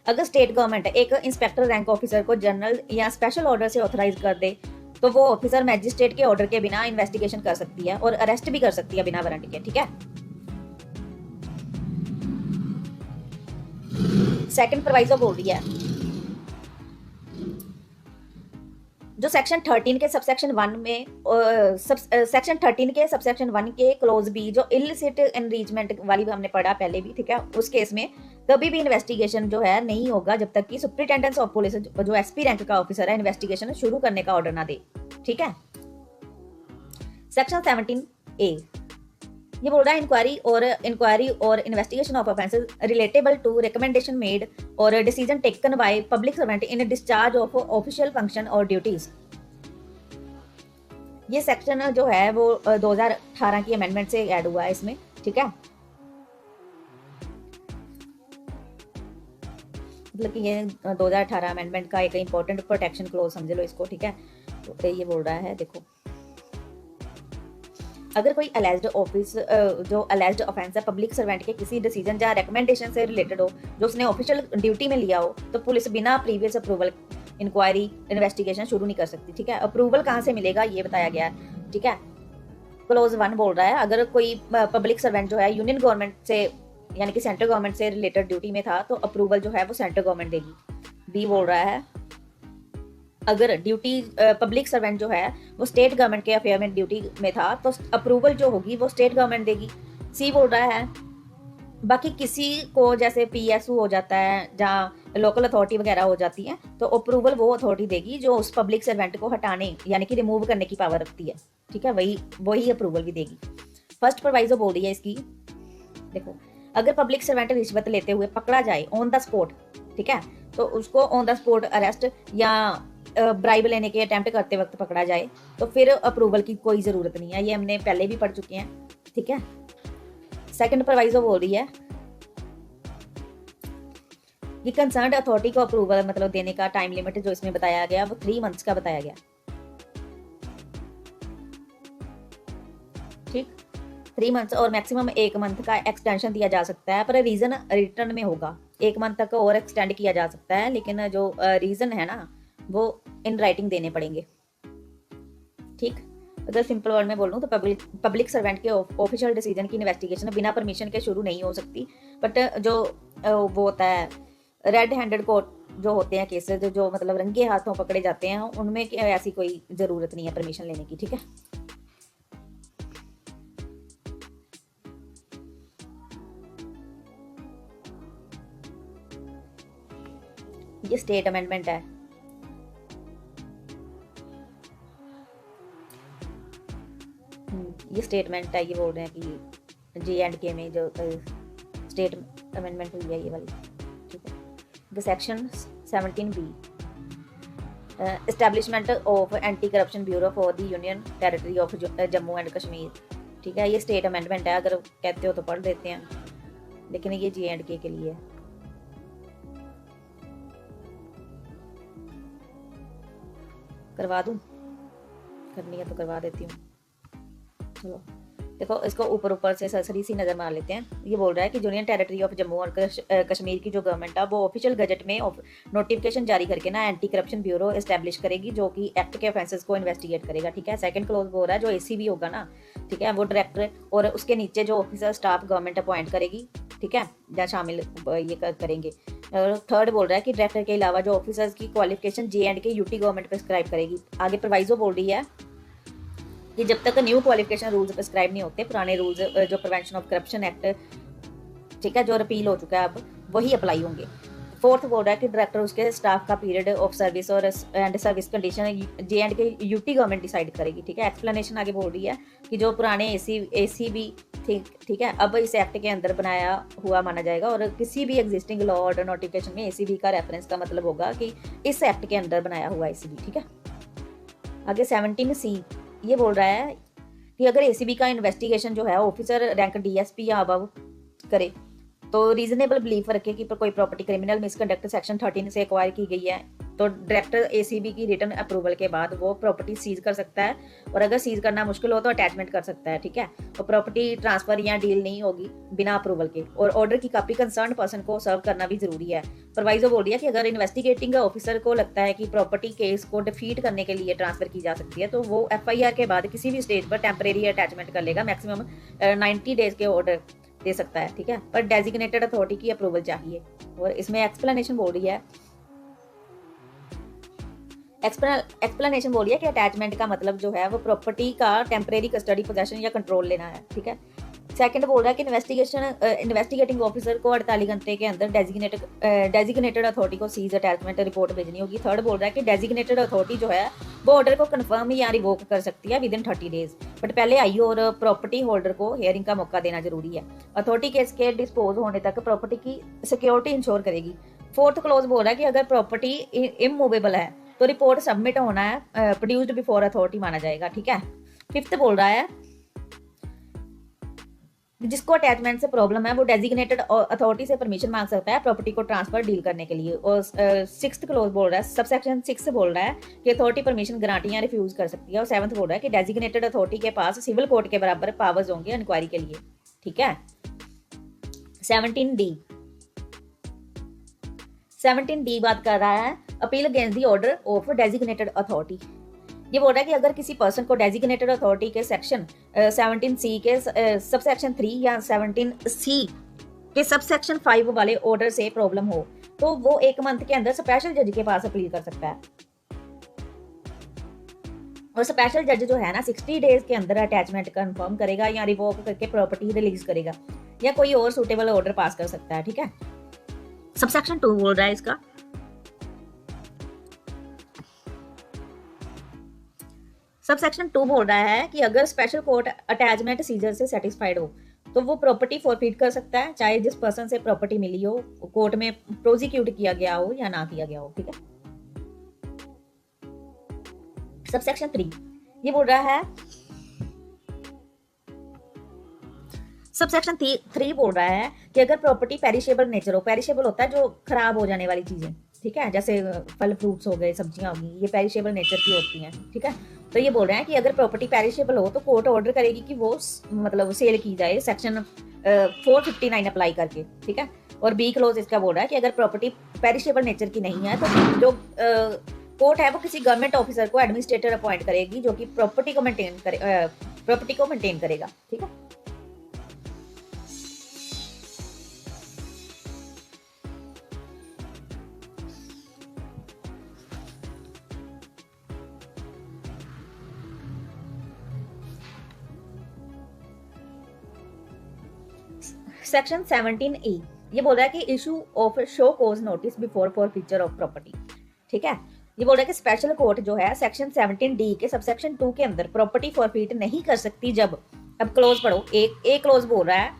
अगर स्टेट गवर्नमेंट एक इंस्पेक्टर रैंक ऑफिसर को जनरल या स्पेशल ऑर्डर से ऑथराइज कर दे तो वो ऑफिसर मैजिस्ट्रेट के ऑर्डर के बिना इन्वेस्टिगेशन कर सकती है और अरेस्ट भी कर सकती है बिना वारंट के। ठीक है, सेकंड प्रोवाइजो बोल रही है जो सेक्शन 13 के सबसेक्शन 1 में सेक्शन 13 के सबसेक्शन 1 के क्लोज बी जो इलिसिट एनरिचमेंट वाली हमने पढ़ा पहले भी। ठीक है, उस केस में कभी भी इन्वेस्टिगेशन जो है नहीं होगा जब तक कि सुप्रिटेंडेंट ऑफ पुलिस जो एसपी रैंक का ऑफिसर है इन्वेस्टिगेशन शुरू करने का ऑर्डर ना दे। ठीक है, सेक्शन 17A ये बोल रहा है inquiry or investigation of offences relatable to recommendation made or decision taken by public servant in discharge of official function or duties. ये सेक्शन जो है वो 2018 की अमेंडमेंट से ऐड हुआ है इसमें। ठीक है, मतलब कि ये 2018 अमेंडमेंट का एक इंपॉर्टेंट प्रोटेक्शन क्लोज समझ लो इसको। ठीक है, तो ये बोल रहा है देखो, अगर कोई जो अलेज्ड ऑफेंस है पब्लिक सर्वेंट के किसी डिसीजन या रिकमेंडेशन से रिलेटेड हो जो उसने ऑफिशियल ड्यूटी में लिया हो तो पुलिस बिना प्रीवियस अप्रूवल इंक्वायरी इन्वेस्टिगेशन शुरू नहीं कर सकती। ठीक है, अप्रूवल कहाँ से मिलेगा ये बताया गया है। ठीक है, क्लोज 1 बोल रहा है अगर कोई पब्लिक सर्वेंट जो है यूनियन गवर्नमेंट से यानी कि सेंट्रल गवर्नमेंट से रिलेटेड ड्यूटी में था तो अप्रूवल जो है वो सेंट्रल गवर्नमेंट देगी। बी बोल रहा है अगर ड्यूटी पब्लिक सर्वेंट जो है वो स्टेट गवर्नमेंट के अफेयर में ड्यूटी में था तो अप्रूवल जो होगी वो स्टेट गवर्नमेंट देगी। सी बोल रहा है बाकी किसी को जैसे पीएसयू हो जाता है जहाँ लोकल अथॉरिटी वगैरह हो जाती है तो अप्रूवल वो अथॉरिटी देगी जो उस पब्लिक सर्वेंट को हटाने यानी कि रिमूव करने की पावर रखती है। ठीक है, वही अप्रूवल भी देगी। फर्स्ट प्रोवाइजो बोल रही है इसकी, देखो अगर पब्लिक सर्वेंट रिश्वत लेते हुए पकड़ा जाए ऑन द स्पॉट, ठीक है, तो उसको ऑन द स्पॉट अरेस्ट या ब्राइब लेने के अटेम्प्ट करते वक्त पकड़ा जाए तो फिर अप्रूवल की कोई ज़रूरत नहीं है, ये हमने पहले भी पढ़ चुके हैं। ठीक है, सेकंड प्रोवाइजो बोल रही है कि कंसर्न्ड अथॉरिटी को अप्रूवल मतलब देने का टाइम लिमिट जो इसमें बताया गया वो 3 मंथ्स का बताया गया। ठीक, 3 मंथ्स और मैक्सिमम 1 मंथ का एक्सटेंशन दिया जा सकता है पर रीजन रिटर्न में होगा। 1 मंथ तक और एक्सटेंड किया जा सकता है लेकिन जो रीजन है ना वो इन राइटिंग देने पड़ेंगे। ठीक, अगर सिंपल वर्ड में बोलूँ तो पब्लिक सर्वेंट के ऑफिशियल डिसीजन की इन्वेस्टिगेशन बिना परमिशन के शुरू नहीं हो सकती। बट जो वो होता है रेड हैंडेड कोर्ट जो होते हैं केसेस जो मतलब रंगे हाथों पकड़े जाते हैं उनमें ऐसी कोई ज़रूरत नहीं है परमिशन लेने की। ठीक है, ये स्टेट अमेंडमेंट है। ये स्टेटमेंट है, ये बोल रहे हैं कि J&K में जो स्टेट अमेंडमेंट हुई है ये वाली। ठीक है, the section 17B establishment of anti corruption bureau for the union territory of Jammu and Kashmir. ठीक है, ये स्टेट अमेंडमेंट है, अगर कहते हो तो पढ़ देते हैं लेकिन ये J&K के लिए है। करवा दूं, करनी है तो करवा देती हूँ। चलो देखो इसको ऊपर से सरसरी सी नज़र मार लेते हैं। ये बोल रहा है कि यूनियन टेरिटरी ऑफ जम्मू और कश्मीर की जो गवर्नमेंट है वो ऑफिशियल गजट में नोटिफिकेशन जारी करके ना एंटी करप्शन ब्यूरो एस्टेब्लिश करेगी जो कि एक्ट के ऑफेंसेस को इन्वेस्टिगेट करेगा। ठीक है, सेकंड क्लोज बोल रहा है जो ACB होगा ना, ठीक है, वो डायरेक्टर और उसके नीचे जो ऑफिसर स्टाफ गवर्नमेंट अपॉइंट करेगी। ठीक है, या शामिल ये करेंगे। थर्ड बोल रहा है कि डायरेक्टर के अलावा जो ऑफिसर्स की qualification J&K UT government prescribe करेगी। आगे प्रोवाइजो बोल रही है कि जब तक न्यू क्वालिफिकेशन रूल्स प्रिस्क्राइब नहीं होते पुराने रूल्स जो प्रिवेंशन ऑफ करप्शन एक्ट, ठीक है, जो रिपील हो चुका है अब वही अप्लाई होंगे। फोर्थ बोल रहा है कि डायरेक्टर उसके स्टाफ का पीरियड ऑफ सर्विस और and service condition J&K UT government decide करेगी, ठीक है। एक्सप्लेनेशन आगे बोल रही है कि जो पुराने एसी भी ठीक है, अब इस एक्ट के अंदर बनाया हुआ माना जाएगा और किसी भी एग्जिस्टिंग लॉ ऑर्डर नोटिफिकेशन में ACB का रेफरेंस का मतलब होगा कि इस एक्ट के अंदर बनाया हुआ ACB, ठीक है। आगे 17C ये बोल रहा है कि अगर ACB का इन्वेस्टिगेशन जो है ऑफिसर रैंक DSP या अबव करे तो रीजनेबल बिलीफ रखे कि कोई प्रॉपर्टी क्रिमिनल मिसकंडक्ट सेक्शन 13 से एक्वायर की गई है, तो डायरेक्टर ACB की रिटर्न अप्रूवल के बाद वो प्रॉपर्टी सीज कर सकता है, और अगर सीज करना मुश्किल हो तो अटैचमेंट कर सकता है, ठीक है। और प्रॉपर्टी ट्रांसफर या डील नहीं होगी बिना अप्रूवल के, और ऑर्डर की कॉपी कंसर्न पर्सन को सर्व करना भी जरूरी है। प्रोवाइजो बोल रही है कि अगर इन्वेस्टिगेटिंग ऑफिसर को लगता है कि प्रॉपर्टी केस को डिफीट करने के लिए ट्रांसफर की जा सकती है तो वो FIR के बाद किसी भी स्टेज पर टेम्परेरी अटैचमेंट कर लेगा, मैक्सिमम 90 डेज के ऑर्डर दे सकता है, ठीक है, पर डेजिग्नेटेड अथॉरिटी की अप्रूवल चाहिए। और इसमें एक्सप्लेनेशन बोल रही है कि अटैचमेंट का मतलब जो है वो प्रॉपर्टी का टेम्परेरी कस्टडी पोजेशन या कंट्रोल लेना है, ठीक है। सेकंड बोल रहा है कि इन्वेस्टिगेटिंग ऑफिसर को 48 घंटे के अंदर डेजिग्नेटेड अथॉरिटी को सीज अटैचमेंट रिपोर्ट भेजनी होगी। थर्ड बोल रहा है कि डेजिग्नेटेड अथॉरिटी जो है वो ऑर्डर को कंफर्म या रिवोक कर सकती है विदिन 30 डेज, बट पहले आईओ और प्रॉपर्टी होल्डर को हियरिंग का मौका देना जरूरी है। अथॉरिटी केस के डिस्पोज होने तक प्रॉपर्टी की सिक्योरिटी इंश्योर करेगी। फोर्थ क्लॉज बोल रहा है कि अगर प्रॉपर्टी इमूवेबल है तो रिपोर्ट सबमिट होना है, प्रोड्यूस्ड बिफोर अथॉरिटी माना जाएगा, ठीक है। फिफ्थ बोल रहा है जिसको अटैचमेंट से प्रॉब्लम है वो डेजिग्नेटेड अथॉरिटी से परमिशन मांग सकता है प्रॉपर्टी को ट्रांसफर डील करने के लिए। और सिक्स्थ क्लोज बोल रहा है, सबसेक्शन 6 बोल रहा है कि अथॉरिटी परमिशन ग्रांट या रिफ्यूज कर सकती है। और 7th बोल रहा है कि डेजिग्नेटेड अथॉरिटी के पास सिविल कोर्ट के बराबर पावर्स होंगे इंक्वायरी के लिए, ठीक है। 17D बात कर रहा है appeal against the order of designated authority. ये बोल रहा है कि अगर किसी पर्सन को डेजिग्नेटेड अथॉरिटी के सेक्शन 17C के सबसेक्शन 3 या 17C के सबसेक्शन 5 वाले ऑर्डर से प्रॉब्लम हो तो वो 1 मंथ के अंदर स्पेशल जज के पास अपील कर सकता है। और स्पेशल जज जो है ना 60 डेज के अंदर अटैचमेंट कंफर्म करेगा या रिवोक करके प्रॉपर्टी रिलीज करेगा या कोई और सूटेबल ऑर्डर पास कर सकता है, ठीक है। सबसेक्शन 2 बोल रहा है इसका सबसेक्शन 2 बोल रहा है कि अगर स्पेशल कोर्ट अटैचमेंट सीजर से सेटिस्फाइड हो तो वो प्रॉपर्टी फॉरफिट कर सकता है, चाहे जिस पर्सन से प्रॉपर्टी मिली हो कोर्ट में प्रोसिक्यूट किया गया हो या ना किया गया हो, ठीक है। सबसेक्शन 3 ये बोल रहा है सबसेक्शन 3 बोल रहा है कि अगर प्रॉपर्टी पेरिशेबल नेचर हो, पेरिशेबल होता है जो खराब हो जाने वाली चीजें, ठीक है, जैसे फल फ्रूट्स हो गए, सब्जियां होगी, ये पेरिशेबल नेचर की होती हैं, ठीक है। तो ये बोल रहे हैं कि अगर प्रॉपर्टी पेरिशेबल हो तो कोर्ट ऑर्डर करेगी कि वो मतलब सेल की जाए सेक्शन 459 अप्लाई करके, ठीक है। और बी क्लोज इसका बोल रहा है कि अगर प्रॉपर्टी पेरिशेबल नेचर की नहीं है तो जो कोर्ट है वो किसी गवर्नमेंट ऑफिसर को एडमिनिस्ट्रेटर अपॉइंट करेगी जो कि प्रॉपर्टी को मेंटेन करेगा, ठीक है। सेक्शन 17E ये बोल रहा है कि issue of show cause notice before forfeiture of property, ठीक है। ये बोल रहा है कि स्पेशल कोर्ट जो है सेक्शन 17D के सबसेक्शन 2 के अंदर प्रॉपर्टी फॉरफीट नहीं कर सकती जब, अब क्लोज पढ़ो, एक क्लोज बोल रहा है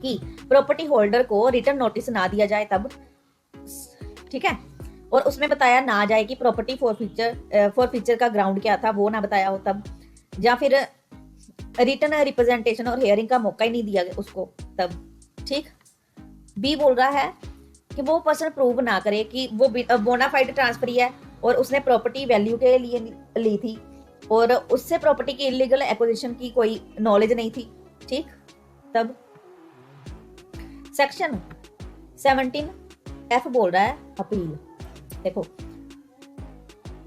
कि प्रॉपर्टी होल्डर को रिटर्न नोटिस ना दिया जाए तब, ठीक है, और उसमें बताया ना जाए कि प्रॉपर्टी फॉरफीचर का ग्राउंड क्या था वो ना बताया हो तब, या फिर रिटर्न रिप्रेजेंटेशन और हियरिंग का मौका ही नहीं दिया उसको तब, ठीक। बी बोल रहा है कि वो पर्सन प्रूव ना करे कि वो बोनाफाइड ट्रांसफर है और उसने प्रॉपर्टी वैल्यू के लिए ली थी और उससे प्रॉपर्टी की इलीगल एक्विजिशन की कोई नॉलेज नहीं थी, ठीक। तब सेक्शन 17F बोल रहा है अपील, देखो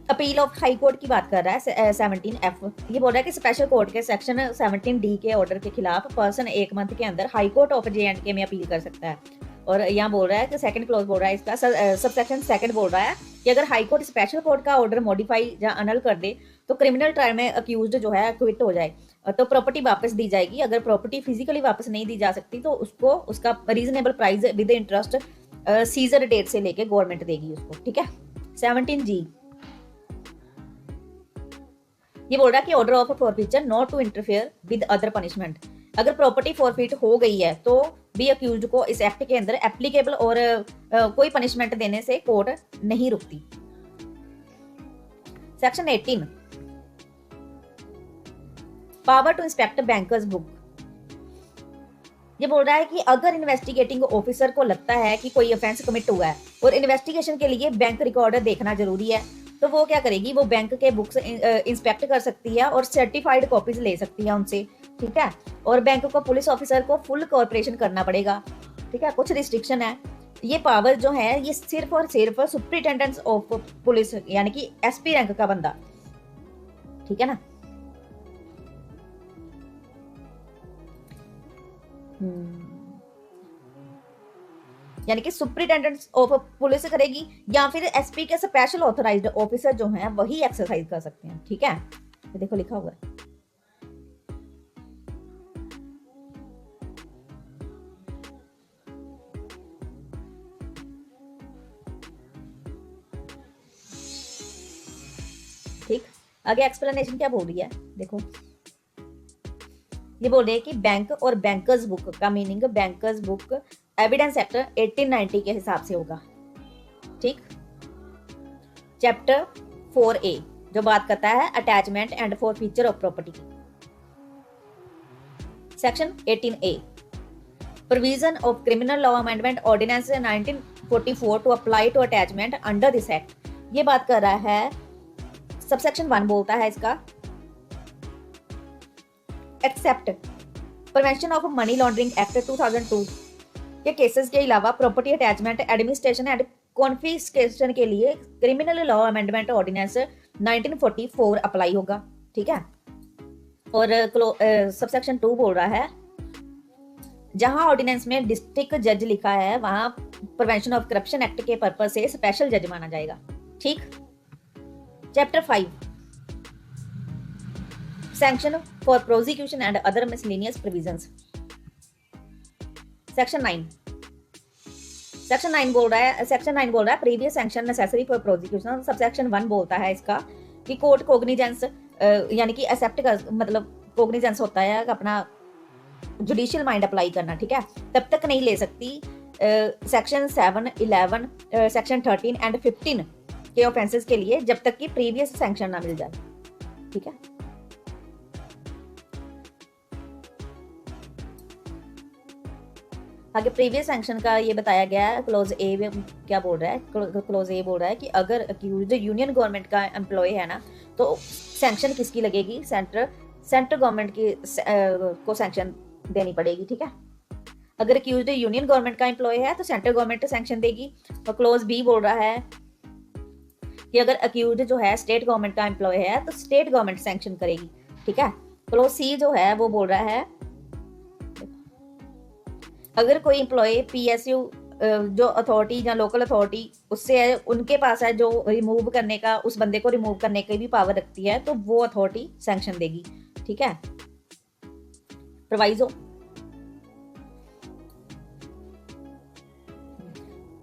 अपील ऑफ हाई कोर्ट की बात कर रहा है 17F। ये बोल रहा है कि स्पेशल कोर्ट के सेक्शन 17D के ऑर्डर के खिलाफ पर्सन 1 मंथ के अंदर हाई कोर्ट ऑफ J&K में अपील कर सकता है। और यहाँ बोल रहा है कि सेकंड क्लॉज बोल रहा है इसका सबसेक्शन 2 बोल रहा है कि अगर हाई कोर्ट स्पेशल कोर्ट का ऑर्डर मॉडिफाई या अनल कर दे तो क्रिमिनल ट्रायल में अक्यूज्ड जो है क्विट हो जाए तो प्रॉपर्टी वापस दी जाएगी। अगर प्रॉपर्टी फिजिकली वापस नहीं दी जा सकती तो उसको उसका reasonable price with interest seizure date से लेके गवर्नमेंट देगी उसको, ठीक है। 17G ये बोल रहा है कि order of forfeiture not to interfere with other punishment. अगर प्रॉपर्टी फॉरफीट हो गई है तो भी अक्यूज को इस एक्ट के अंदर एप्लीकेबल और कोई पनिशमेंट देने से कोर्ट नहीं रुकती। Section 18 power to inspect bankers book. ये बोल रहा है कि अगर इन्वेस्टिगेटिंग ऑफिसर को लगता है कि कोई ऑफेंस कमिट हुआ है और इन्वेस्टिगेशन के लिए बैंक रिकॉर्ड देखना जरूरी है, तो वो क्या करेगी, वो बैंक के बुक्स इंस्पेक्ट कर सकती है और सर्टिफाइड कॉपीज ले सकती है उनसे, ठीक है। और बैंक को पुलिस ऑफिसर को फुल कोऑपरेशन करना पड़ेगा, ठीक है। कुछ रिस्ट्रिक्शन है। ये पावर जो है ये सिर्फ और सिर्फ सुप्रिटेंडेंट ऑफ पुलिस यानी कि एसपी रैंक का बंदा, ठीक है ना। यानी कि सुप्रिटेंडेंट ऑफ पुलिस करेगी या फिर एसपी के स्पेशल ऑथराइज्ड ऑफिसर जो हैं वही एक्सरसाइज कर सकते हैं, ठीक है। ये देखो लिखा हुआ है। ठीक, आगे एक्सप्लेनेशन क्या बोल रही है देखो। ये बोल रहे हैं कि बैंक और बैंकर्स बुक का meaning bankers book evidence act 1890 के हिसाब से होगा, ठीक। चैप्टर 4A जो बात करता है attachment and forfeiture of property की। Section 18A provision of criminal law amendment ordinance 1944 to apply to attachment under this act. ये बात कर रहा है, सबसेक्शन 1 बोलता है इसका except prevention of money laundering act 2002 के केसेस के अलावा property attachment administration and confiscation के लिए criminal law amendment ordinance 1944 apply होगा, ठीक है। और सबसेक्शन 2 बोल रहा है जहां ऑर्डिनेंस में डिस्ट्रिक्ट जज लिखा है वहां प्रिवेंशन ऑफ करप्शन एक्ट के पर्पस से स्पेशल जज माना जाएगा, ठीक। Chapter 5 sanction for prosecution and other miscellaneous provisions. Section 9 बोल रहा है previous sanction necessary for prosecution. Subsection 1 बोलता है इसका कि कोर्ट कोग्निजेंस यानी कि एक्सेप्ट कर मतलब कोग्निजेंस होता है अपना जुडिशियल माइंड अप्लाई करना, ठीक है, तब तक नहीं ले सकती सेक्शन 7, 11, सेक्शन 13 एंड 15 के ऑफेंसेस के लिए जब तक कि प्रीवियस सैंक्शन ना मिल जाए, ठीक है। आगे प्रीवियस सैंक्शन का ये बताया गया है। क्लोज ए में क्या बोल रहा है, क्लोज ए बोल रहा है कि अगर अक्यूज्ड यूनियन गवर्नमेंट का एम्प्लॉय है ना तो सैंक्शन किसकी लगेगी, सेंट्रल गवर्नमेंट की को सैंक्शन देनी पड़ेगी, ठीक है। अगर अक्यूज्ड यूनियन गवर्नमेंट का एम्प्लॉय है तो सेंट्रल गवर्नमेंट सैंक्शन देगी। और क्लोज बी बोल रहा है कि अगर अक्यूज्ड जो है स्टेट गवर्नमेंट का एम्प्लॉय है तो स्टेट गवर्नमेंट सैंक्शन करेगी, ठीक है। क्लोज सी जो है वो बोल रहा है अगर कोई एम्प्लॉय पीएसयू जो अथॉरिटी या लोकल अथॉरिटी उससे है उनके पास है जो रिमूव करने का, उस बंदे को रिमूव करने की भी पावर रखती है तो वो अथॉरिटी सैंक्शन देगी, ठीक है। प्रोवाइजो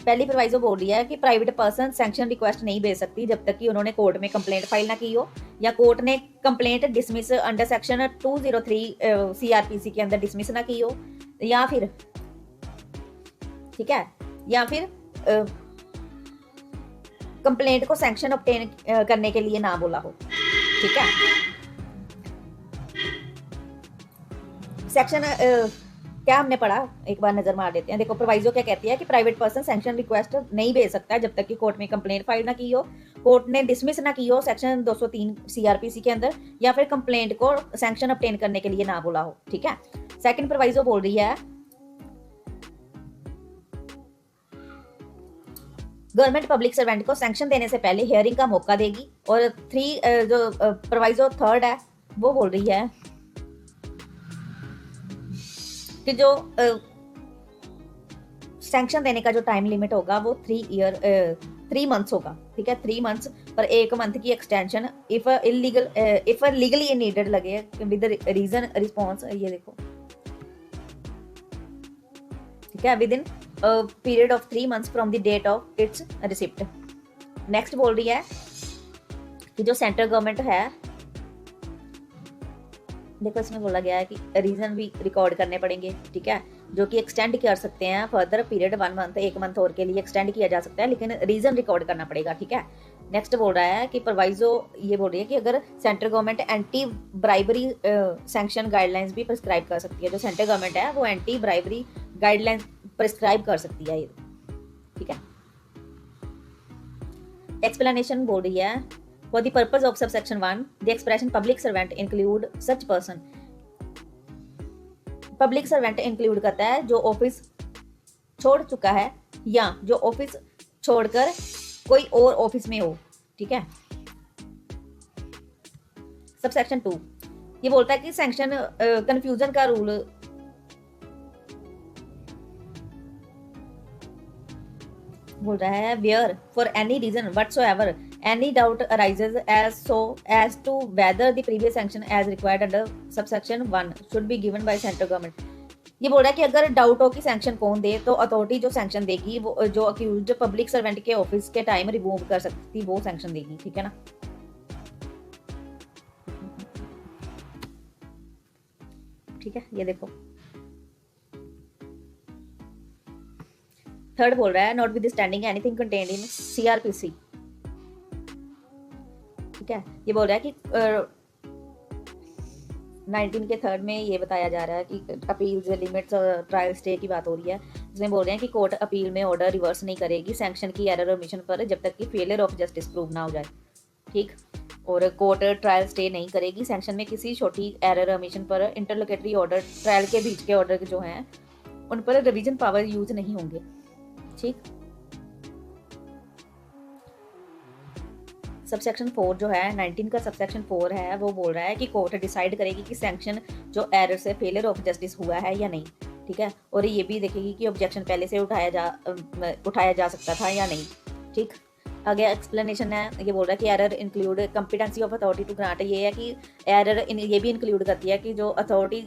पहली प्रोवाइजो बोल रही है कि प्राइवेट पर्सन सैंक्शन रिक्वेस्ट नहीं भेज सकती जब तक कि उन्होंने कोर्ट में कंप्लेंट फाइल ना की हो या कोर्ट ने complaint dismiss under section 203 CrPC के अंदर डिसमिस ना की हो या फिर, ठीक है, या फिर कंप्लेंट को सैंक्शन ऑब्टेन करने के लिए ना बोला हो, ठीक है। सेक्शन क्या हमने पढ़ा एक बार नजर मार देते हैं। देखो प्रोवाइजो क्या कहती है कि प्राइवेट पर्सन सैंक्शन रिक्वेस्ट नहीं भेज सकता जब तक कि कोर्ट में कंप्लेंट फाइल ना की हो, कोर्ट ने डिसमिस ना की हो सेक्शन 203 सीआरपीसी के अंदर या फिर कंप्लेंट को सैंक्शन ऑब्टेन करने के लिए ना बोला हो, ठीक है। सेकंड प्रोवाइजो बोल रही है गवर्नमेंट पब्लिक सर्वेंट को सैंक्शन देने से पहले हियरिंग का मौका देगी। और जो प्रोवाइजो थर्ड है वो बोल रही है कि जो सैंक्शन देने का जो टाइम लिमिट होगा वो 3 मंथ्स होगा, ठीक है, 3 मंथ्स पर 1 मंथ की एक्सटेंशन इफ लीगली नीडेड लगे विद रीजन रिस्पॉन्स, ये देखो, ठीक है, within period of 3 months from the date of its receipt. Next बोल रही है कि जो सेंट्रल गवर्नमेंट है, देखो इसमें बोला गया है कि रीजन भी रिकॉर्ड करने पड़ेंगे, ठीक है, जो कि एक्सटेंड कर सकते हैं फर्दर पीरियड 1 month, 1 month और के लिए एक्सटेंड किया जा सकता है, लेकिन रीजन रिकॉर्ड करना पड़ेगा, ठीक है। नेक्स्ट बोल रहा है कि प्रोवाइजो, ये बोल रही है कि अगर central government anti bribery sanction guidelines भी प्रिस्क्राइब कर सकती है, जो सेंट्रल गवर्नमेंट है वो एंटी ब्राइबरी गाइडलाइंस प्रिस्क्राइब कर सकती है, ठीक है। एक्सप्लेनेशन बोल रही है for the purpose of subsection 1 the expression public servant include such person. Public servant include करता है जो ऑफिस छोड़ चुका है या जो ऑफिस छोड़कर कोई और ऑफिस में हो, ठीक है। सबसेक्शन 2 ये बोलता है कि सैंक्शन कंफ्यूजन का रूल बोल रहा है where for any reason whatsoever any doubt arises as so as to whether the previous sanction as required under subsection 1 should be given by central government. ये बोल रहा है कि अगर डाउट हो कि सैंक्शन कौन दे तो अथॉरिटी जो सैंक्शन देगी वो जो अक्यूज्ड पब्लिक सर्वेंट के ऑफिस के टाइम रिमूव कर सकती वो सैंक्शन देगी, ठीक है ना। ठीक है, ये देखो थर्ड बोल रहा है not with standing anything contained in CrPC, ठीक है। ये बोल रहा है कि 19 के थर्ड में ये बताया जा रहा है कि अपील्स लिमिट्स और ट्रायल स्टे की बात हो रही है, जिसमें बोल रहे हैं कि कोर्ट अपील में ऑर्डर रिवर्स नहीं करेगी सैंक्शन की एरर और ओमिशन पर जब तक कि फेलियर ऑफ जस्टिस प्रूव ना हो जाए, ठीक। और कोर्ट ट्रायल स्टे नहीं करेगी सैंक्शन में किसी छोटी एरर और ओमिशन पर। इंटरलोकेटरी ऑर्डर ट्रायल के बीच के ऑर्डर जो हैं उन पर रिवीजन पावर यूज नहीं होंगे, ठीक। सबसेक्शन 4 जो है 19 का सबसेक्शन 4 है वो बोल रहा है कि कोर्ट डिसाइड करेगी कि सैंक्शन जो एरर से फेलियर ऑफ जस्टिस हुआ है या नहीं, ठीक है। और ये भी देखेगी कि ऑब्जेक्शन पहले से उठाया जा सकता था या नहीं, ठीक। आगे एक्सप्लेनेशन है, ये बोल रहा है कि error include competency of authority to grant. ये है कि एरर ये भी इंक्लूड करती है कि जो अथॉरिटी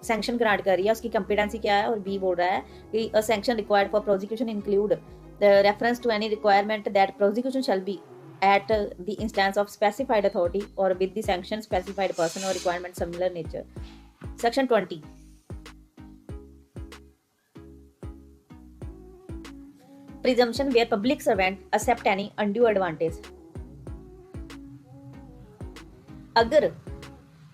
सैंक्शन ग्रांट कर रही है उसकी कॉम्पिटेंसी क्या है। और बी बोल रहा है कि a sanction required for prosecution include reference to any requirement that prosecution shall be at the instance of specified authority or with the sanction specified person or requirement similar nature. Section 20 presumption where public servant accept any undue advantage. अगर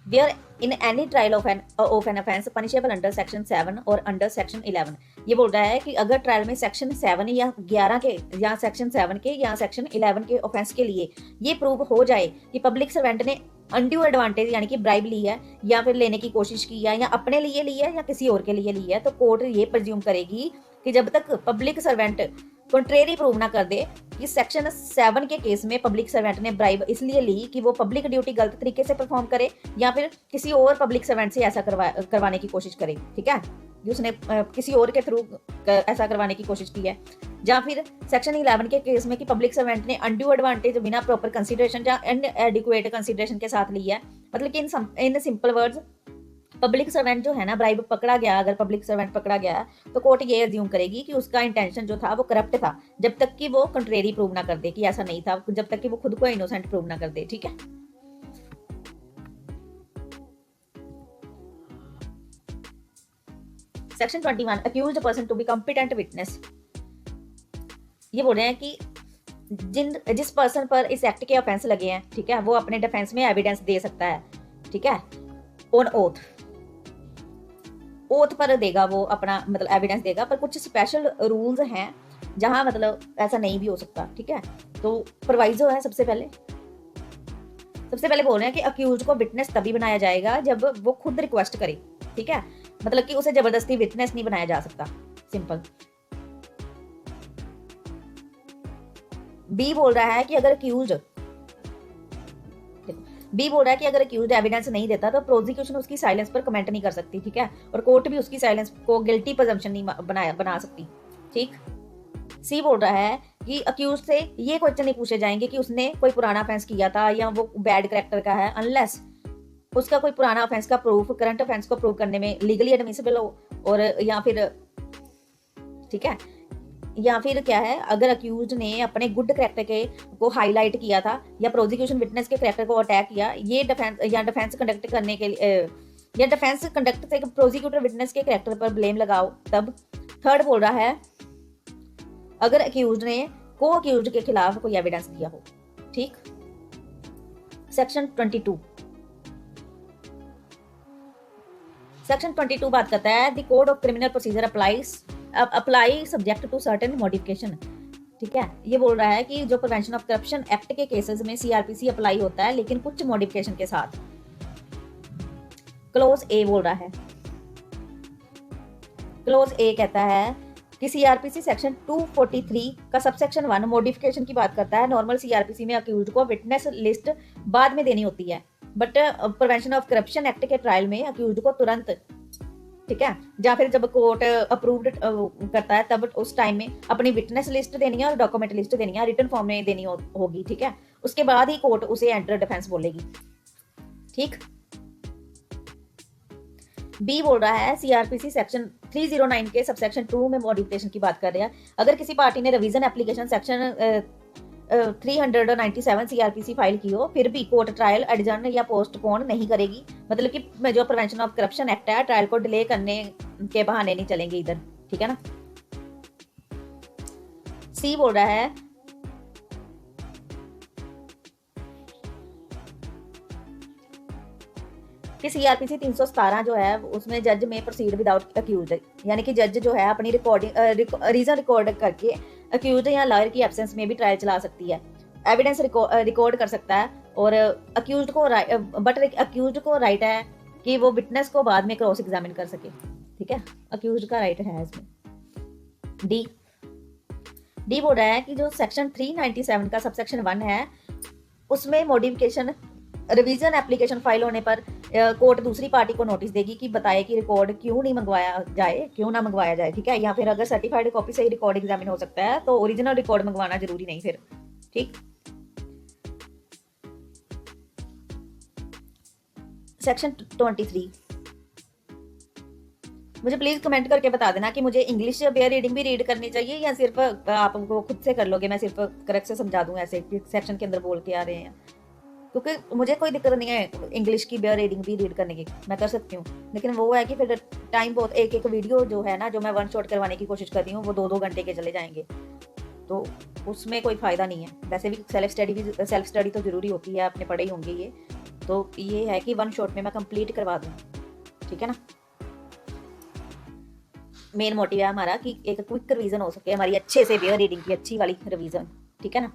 where in any trial of an offense punishable under section 7 or under section 11, ये बोल रहा है कि अगर trial में section 7 या 11 के या सेक्शन 7 के या सेक्शन 11 के ऑफेंस के लिए ये प्रूव हो जाए कि पब्लिक सर्वेंट ने अनड्यू एडवांटेज यानी कि ब्राइब ली है या फिर लेने की कोशिश की है या अपने लिए ली है या किसी और के लिए ली है, तो कोर्ट ये प्रिज्यूम करेगी कि जब तक पब्लिक सर्वेंट कंट्रेरी प्रूव ना कर दे कि सेक्शन 7 के केस में पब्लिक सर्वेंट ने ब्राइब इसलिए ली कि वो पब्लिक ड्यूटी गलत तरीके से परफॉर्म करे या फिर किसी और पब्लिक सर्वेंट से ऐसा करवाने की कोशिश करे, ठीक है, उसने किसी और के थ्रू ऐसा करवाने की कोशिश की है। या फिर सेक्शन 11 के केस में कि पब्लिक सर्वेंट ने अनड्यू एडवांटेज बिना प्रॉपर कंसीडरेशन या इनएडिक्वेट कंसीडरेशन के साथ ली है। मतलब कि in simple words public servant जो है ना ब्राइब पकड़ा गया, अगर पब्लिक सर्वेंट पकड़ा गया तो कोर्ट ये अज्यूम करेगी कि उसका इंटेंशन जो था वो करप्ट था जब तक कि वो कंट्रेरी प्रूव ना कर दे कि ऐसा नहीं था, जब तक कि वो खुद को इनोसेंट प्रूव ना कर दे, ठीक है। Section 21 accused person to be competent witness. ये बोल रहे हैं कि जिस पर्सन पर इस एक्ट के ऑफेंस लगे हैं, ठीक है, वो अपने डिफेंस में एविडेंस दे सकता है, ठीक है, ऑन ओथ पर देगा वो अपना मतलब एविडेंस देगा, पर कुछ स्पेशल रूल्स हैं जहां मतलब ऐसा नहीं भी हो सकता, ठीक है। तो प्रोवाइजो है सबसे पहले बोल रहे हैं कि अक्यूज्ड को विटनेस तभी बनाया जाएगा जब वो खुद रिक्वेस्ट करे, ठीक है, मतलब कि उसे जबरदस्ती विटनेस नहीं बनाया जा सकता, सिंपल। बी बोल रहा है कि अगर अक्यूज्ड एविडेंस नहीं देता तो प्रोसिक्यूशन उसकी साइलेंस पर कमेंट नहीं कर सकती, ठीक है, और कोर्ट भी उसकी साइलेंस को गिल्टी प्रेजम्पशन नहीं बना सकती, ठीक। सी बोल रहा है कि अक्यूज्ड से ये क्वेश्चन नहीं पूछे जाएंगे कि उसने कोई पुराना ऑफेंस किया था या वो बैड कैरेक्टर का है, अनलेस उसका कोई पुराना ऑफेंस का प्रूफ करंट ऑफेंस को प्रूव करने में लीगली एडमिसिबल हो, और या फिर ठीक है। या फिर क्या है, अगर अक्यूज ने अपने गुड करेक्टर के को हाईलाइट किया था या प्रोसिक्यूशन विटनेस के करेक्टर को अटैक किया, ये डिफेंस कंडक्ट करने के लिए या डिफेंस कंडक्ट से प्रोसिक्यूटर विटनेस के करेक्टर पर ब्लेम लगाओ तब। थर्ड बोल रहा है अगर अक्यूज ने को अक्यूज के खिलाफ कोई एविडेंस दिया हो। ठीक। सेक्शन 22 बात करता है the code of criminal procedure apply subject to certain modification. ठीक है। ये बोल रहा है कि जो प्रिवेंशन ऑफ करप्शन एक्ट के केसेस में सीआरपीसी अप्लाई होता है, लेकिन कुछ मॉडिफिकेशन के साथ। क्लोज ए बोल रहा है, क्लोज ए कहता है कि सीआरपीसी सेक्शन 243 का सबसेक्शन 1 मॉडिफिकेशन की बात करता है। नॉर्मल सीआरपीसी में अक्यूज को विटनेस लिस्ट बाद में देनी होती है, but prevention of corruption act के ट्रायल में अक्यूज को तुरंत, ठीक है, या फिर जब कोर्ट अप्रूव्ड करता है तब उस टाइम में अपनी विटनेस लिस्ट देनी है और डॉक्यूमेंट लिस्ट देनी है, रिटन फॉर्म में देनी होगी। ठीक है। उसके बाद ही कोर्ट उसे एंटर डिफेंस बोलेगी। ठीक। बी बोल रहा है सीआरपीसी सेक्शन 309 के सबसेक्शन 2 में मॉडिफिकेशन की बात कर रहे हैं। अगर किसी पार्टी ने revision application section 397 CrPC file की हो, फिर भी कोर्ट ट्रायल एडजर्न या पोस्टपोन नहीं करेगी। मतलब कि जो प्रिवेंशन ऑफ करप्शन एक्ट है, ट्रायल को डिले करने के बहाने नहीं चलेंगे इधर। ठीक है ना। सी बोल रहा है कि सीआरपीसी 317 जो है उसमें जज में प्रोसीड विदाउट अक्यूज, यानी कि जज जो है अपनी रीजन रिकॉर्ड करके अक्यूज या लॉयर की एब्सेंस में भी ट्रायल चला सकती है, एविडेंस रिकॉर्ड कर सकता है। और अक्यूज्ड को राइट है कि वो विटनेस को बाद में क्रॉस एग्जामिन कर सके। ठीक है। अक्यूज्ड का राइट है इसमें। डी बोल रहा है कि जो सेक्शन 397 का सबसेक्शन 1 है उसमें मॉडिफिकेशन रिवीजन एप्लीकेशन फाइल होने पर कोर्ट दूसरी पार्टी को नोटिस देगी कि बताए कि रिकॉर्ड क्यों ना मंगवाया जाए। ठीक है। या फिर अगर सर्टिफाइड कॉपी से ही रिकॉर्ड एग्जामिन हो सकता है तो ओरिजिनल रिकॉर्ड मंगवाना जरूरी नहीं फिर। ठीक। सेक्शन 23 मुझे प्लीज कमेंट करके बता देना कि मुझे इंग्लिश बेयर रीडिंग भी रीड करनी चाहिए या सिर्फ आप खुद से कर लोगे, मैं सिर्फ करेक्ट से समझा दूंगा ऐसे सेक्शन के अंदर बोल के आ रहे हैं, क्योंकि मुझे कोई दिक्कत नहीं है इंग्लिश की बेयर रीडिंग भी रीड करने की, मैं कर सकती हूँ। लेकिन वो है कि फिर टाइम बहुत, एक वीडियो जो है ना जो मैं वन शॉट करवाने की कोशिश कर रही हूँ वो 2-2 घंटे के चले जाएंगे, तो उसमें कोई फ़ायदा नहीं है। वैसे भी सेल्फ स्टडी तो ज़रूरी होती है, आपने पढ़े ही होंगे ये, तो ये है कि वन शॉट में मैं कंप्लीट करवा दूँ। ठीक है ना। मेन मोटिव है हमारा कि एक क्विक रिवीजन हो सके हमारी अच्छे से बेयर रीडिंग की, अच्छी वाली रिवीजन। ठीक है ना।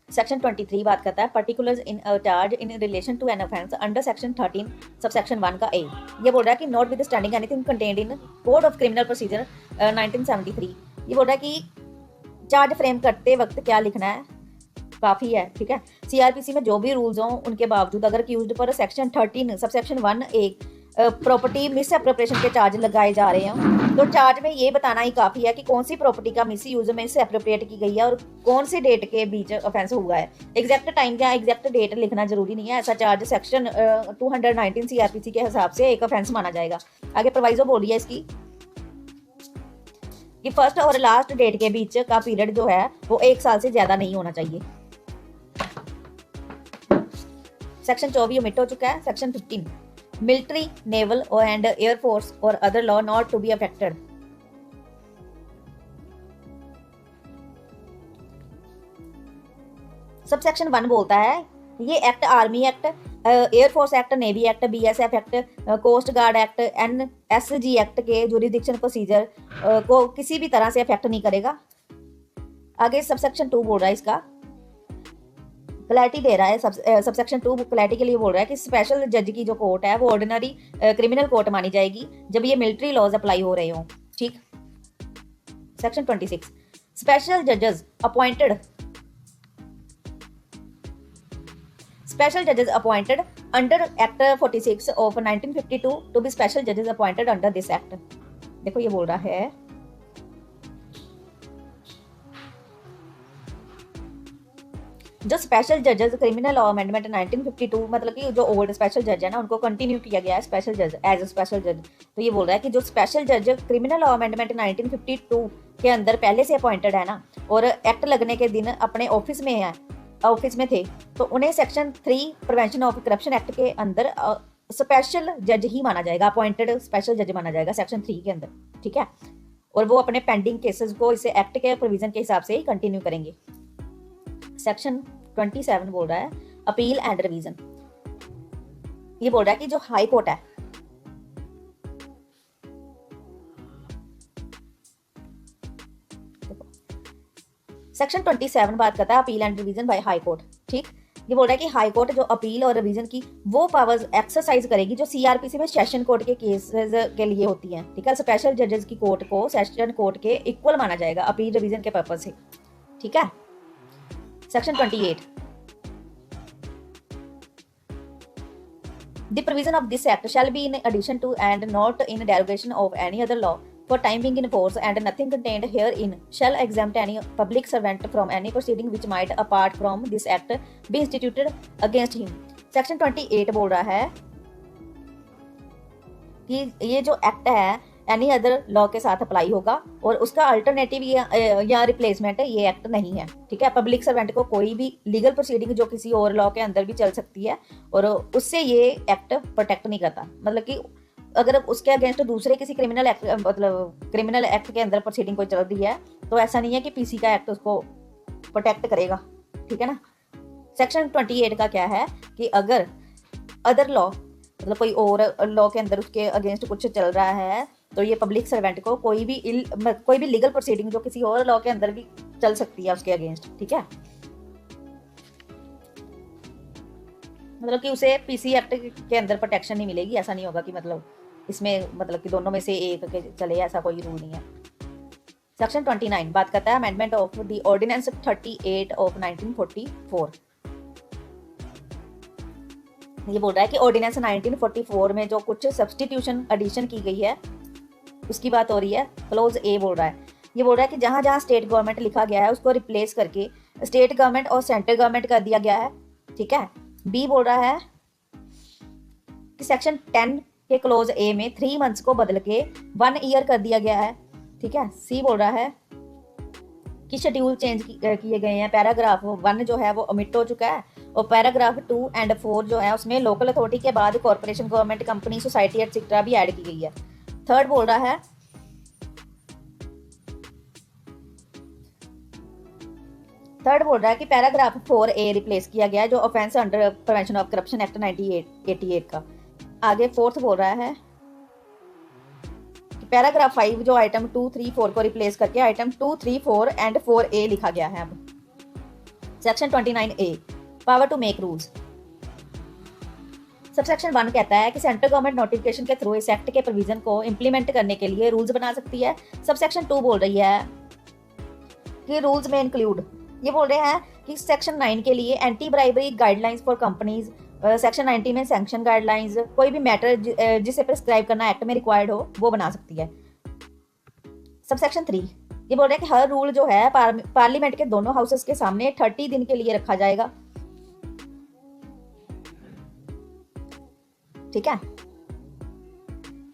सेक्शन 23 बात करता है particulars in charge in relation to an offence under section 13 subsection 1 का ए। ये बोल रहा है कि notwithstanding anything contained in code of criminal procedure 1973। ये बोल रहा है कि चार्ज फ्रेम करते वक्त क्या लिखना है काफ़ी है। ठीक है। सीआरपीसी में जो भी रूल्स हों उनके बावजूद अगर अक्यूज्ड पर section 13 subsection 1 a property miss appropriation के चार्ज लगाए जा रहे हैं, तो चार्ज में ये बताना ही काफ़ी है कि कौन सी प्रॉपर्टी का मिस यूज में से एप्रोप्रिएट की गई है और कौन सी डेट के बीच ऑफेंस हुआ है। एग्जैक्ट टाइम या एग्जैक्ट डेट लिखना जरूरी नहीं है, ऐसा चार्ज सेक्शन 219 सीआरपीसी के हिसाब से एक ऑफेंस माना जाएगा। आगे प्रोवाइजो बोली है इसकी कि फर्स्ट और लास्ट डेट के बीच का पीरियड जो है वो 1 साल से ज़्यादा नहीं होना चाहिए। सेक्शन 24 ओमिट हो चुका है। Section 15 military, naval and air force or other law not to be affected. Subsection 1 बोलता है ये act army act, air force act, navy act, BSF act, coast guard act, NSG act के जुरिडिक्शन प्रोसीजर को किसी भी तरह से अफेक्ट नहीं करेगा। आगे सबसेक्शन 2 बोल रहा है, इसका क्लैरिटी दे रहा है। सबसेक्शन 2 क्लैरिटी के लिए बोल रहा है कि स्पेशल जज की जो कोर्ट है वो ऑर्डिनरी क्रिमिनल कोर्ट मानी जाएगी जब ये मिलिट्री लॉज अप्लाई हो रहे हों। ठीक। सेक्शन 26 स्पेशल जजेस appointed under act 46 of 1952 to be special जजेस अपॉइंटेड अंडर दिस एक्ट। देखो ये बोल रहा है जो स्पेशल जजेस क्रिमिनल लॉ अमेंडमेंट 1952, मतलब कि जो ओल्ड स्पेशल जज है ना, उनको कंटिन्यू किया गया है स्पेशल जज एज अ स्पेशल जज। तो ये बोल रहा है कि जो स्पेशल जज क्रिमिनल लॉ अमेंडमेंट 1952 के अंदर पहले से अपॉइंटेड है ना, और एक्ट लगने के दिन अपने ऑफिस में थे, तो उन्हें section 3 prevention of corruption act के अंदर स्पेशल जज ही माना जाएगा, अपॉइंटेड स्पेशल जज माना जाएगा सेक्शन 3 के अंदर, ठीक है। और वो अपने पेंडिंग केसेस को इसे एक्ट के प्रोविजन के हिसाब से ही कंटिन्यू करेंगे। सेक्शन 27 बोल रहा है अपील एंड रिवीजन। ये बोल रहा है कि जो हाई कोर्ट है, सेक्शन 27 बात करता है appeal and revision by high court, ठीक। ये बोल रहा है कि हाई कोर्ट जो अपील और रिवीजन की वो पावर्स एक्सरसाइज करेगी जो सीआरपीसी में सेशन कोर्ट के केसेस के लिए होती हैं, ठीक है। स्पेशल जजेस की कोर्ट को सेशन कोर्ट के इक्वल माना जाएगा अपील रिवीजन के पर्पज से, ठीक है। Section 28, the provision of this act shall be in addition to and not in derogation of any other law for time being in force, and nothing contained herein shall exempt any public servant from any proceeding which might apart from this act be instituted against him। Section 28 बोल रहा है कि ये जो act है any other law के साथ apply होगा, और उसका अल्टरनेटिव या रिप्लेसमेंट ये एक्ट नहीं है, ठीक है। पब्लिक सर्वेंट को कोई भी लीगल प्रोसीडिंग जो किसी और लॉ के अंदर भी चल सकती है, और उससे ये एक्ट प्रोटेक्ट नहीं करता। मतलब कि अगर उसके अगेंस्ट दूसरे किसी क्रिमिनल एक्ट, मतलब क्रिमिनल एक्ट के अंदर प्रोसीडिंग कोई चल रही है, तो ऐसा नहीं है कि पीसी का एक्ट उसको प्रोटेक्ट करेगा, ठीक है ना। सेक्शन 28 का क्या है कि अगर अदर लॉ, मतलब कोई और लॉ के अंदर उसके अगेंस्ट कुछ चल रहा है, तो ये पब्लिक सर्वेंट को कोई भी लीगल प्रोसीडिंग जो किसी और लॉ के अंदर भी चल सकती है उसके अगेंस्ट, ठीक है। मतलब कि उसे पीसी एक्ट के अंदर प्रोटेक्शन नहीं मिलेगी, ऐसा नहीं होगा कि मतलब इसमें मतलब कि दोनों में से एक के चले, ऐसा कोई रूल नहीं है। सेक्शन 29 बात करता है amendment of the ordinance 38 of 1944। ये बोल रहा है कि ऑर्डिनेंस 1944 में जो कुछ सब्सटीट्यूशन एडिशन की गई है उसकी बात हो रही है। क्लोज ए बोल रहा है, ये बोल रहा है कि जहां जहां स्टेट गवर्नमेंट लिखा गया है उसको रिप्लेस करके स्टेट गवर्नमेंट और सेंट्रल गवर्नमेंट कर दिया गया है, ठीक है। बी बोल रहा है कि सेक्शन 10 के क्लोज ए में 3 मंथ्स को बदल के 1 ईयर कर दिया गया है, ठीक है। सी बोल रहा है कि शेड्यूल चेंज किए गए हैं, पैराग्राफ 1 जो है वो ओमिट हो चुका है, और पैराग्राफ 2 एंड 4 जो है उसमें लोकल अथॉरिटी के बाद corporation, government, company, society etcetera भी ऐड की गई है। थर्ड बोल रहा है कि पैराग्राफ 4A रिप्लेस किया गया है जो offence under prevention of corruption act 1988 का। आगे फोर्थ बोल रहा है कि पैराग्राफ 5 जो आइटम 2, 3, 4 को रिप्लेस करके आइटम 2, 3, 4 एंड 4A लिखा गया है। अब section 29A power to make rules. Subsection 1 कहता है कि सेंट्रल गवर्नमेंट नोटिफिकेशन के थ्रू इस एक्ट के प्रोविजन को इंप्लीमेंट करने के लिए रूल्स बना सकती है। सबसेक्शन 2 बोल रही है कि रूल्स में इंक्लूड, ये बोल रहे हैं कि सेक्शन 9 के लिए anti bribery guidelines for companies, section 90 में सैंक्शन गाइडलाइंस, कोई भी मैटर जिसे प्रिस्क्राइब करना एक्ट में रिक्वायर्ड हो वो बना सकती है। सबसेक्शन 3 ये बोल रहे हैं कि हर रूल जो है पार्लियामेंट के दोनों हाउसेस के सामने 30 दिन के लिए रखा जाएगा, ठीक है।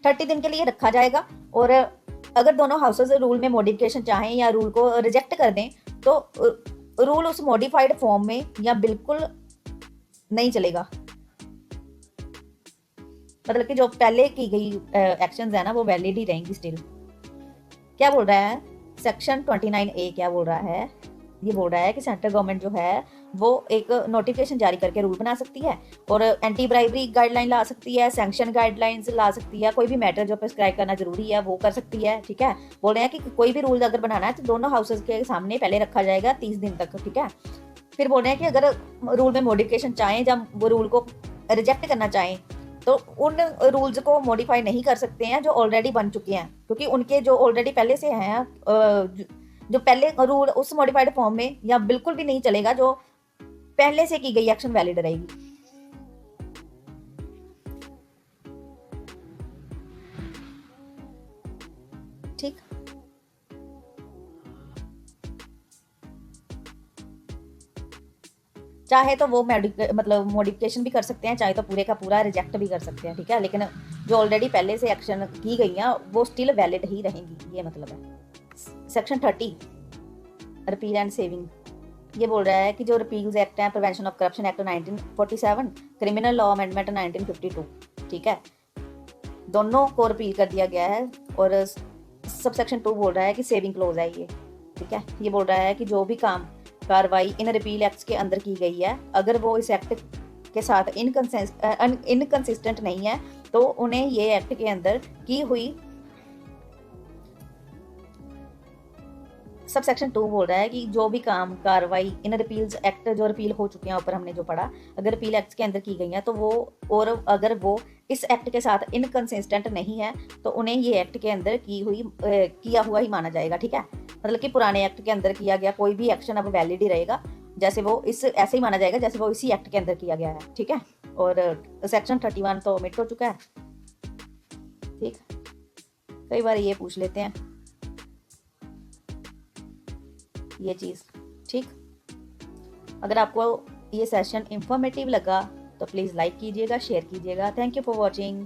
30 दिन के लिए रखा जाएगा, और अगर दोनों हाउसेस रूल में मॉडिफिकेशन चाहें या रूल को रिजेक्ट कर दें तो रूल उस मॉडिफाइड फॉर्म में या बिल्कुल नहीं चलेगा। मतलब कि जो पहले की गई एक्शंस है ना वो वैलिड ही रहेंगी स्टिल। क्या बोल रहा है सेक्शन 29A, क्या बोल रहा है, ये बोल रहा है कि सेंट्रल गवर्नमेंट जो है वो एक नोटिफिकेशन जारी करके रूल बना सकती है, और एंटी ब्राइबरी गाइडलाइन ला सकती है, सैंक्शन गाइडलाइंस ला सकती है, कोई भी मैटर जो प्रिस्क्राइब करना जरूरी है वो कर सकती है, ठीक है। बोल रहे हैं कि कोई भी रूल अगर बनाना है तो दोनों हाउसेस के सामने पहले रखा जाएगा 30 दिन तक, ठीक है। फिर बोल रहे हैं कि अगर रूल में मॉडिफिकेशन चाहें, जब वो रूल को रिजेक्ट करना चाहें तो उन रूल्स को मॉडिफाई नहीं कर सकते हैं जो ऑलरेडी बन चुके हैं, क्योंकि उनके जो ऑलरेडी पहले से हैं जो पहले रूल उस मॉडिफाइड फॉर्म में या बिल्कुल भी नहीं चलेगा, जो पहले से की गई एक्शन वैलिड रहेगी। ठीक, चाहे तो वो मतलब मॉडिफिकेशन भी कर सकते हैं, चाहे तो पूरे का पूरा रिजेक्ट भी कर सकते हैं, ठीक है। लेकिन जो ऑलरेडी पहले से एक्शन की गई हैं वो स्टिल वैलिड ही रहेंगी, ये मतलब है। सेक्शन 30 रिपील एंड सेविंग, ये बोल रहा है कि जो रिपील्स एक्ट है, prevention of corruption act 1947, criminal law amendment 1952, ठीक है, दोनों को रिपील कर दिया गया है। और सब सेक्शन 2 बोल रहा है कि सेविंग क्लोज है ये, ठीक है। ये बोल रहा है कि जो भी कार्रवाई इन रिपील एक्ट्स के अंदर की गई है, अगर वो इस एक्ट के साथ इनकंसिस्टेंट नहीं है तो उन्हें ये एक्ट के अंदर की हुई, सब सेक्शन 2 बोल रहा है कि जो भी कार्रवाई इन रिपील्स एक्ट जो रिपील हो चुके हैं ऊपर हमने जो पढ़ा, अगर रिपील एक्ट के अंदर की गई हैं तो वो, और अगर वो इस एक्ट के साथ इनकंसिस्टेंट नहीं है तो उन्हें ये एक्ट के अंदर किया हुआ ही माना जाएगा, ठीक है। मतलब कि पुराने एक्ट के अंदर किया गया कोई भी एक्शन अब वैलिड ही रहेगा, जैसे वो ऐसे ही माना जाएगा जैसे वो इसी एक्ट के अंदर किया गया है, ठीक है। और सेक्शन 31 तो ओमिट हो चुका है, ठीक। कई बार ये पूछ लेते हैं ये चीज़, ठीक। अगर आपको ये सेशन इंफॉर्मेटिव लगा तो प्लीज़ लाइक कीजिएगा, शेयर कीजिएगा। Thank you for watching.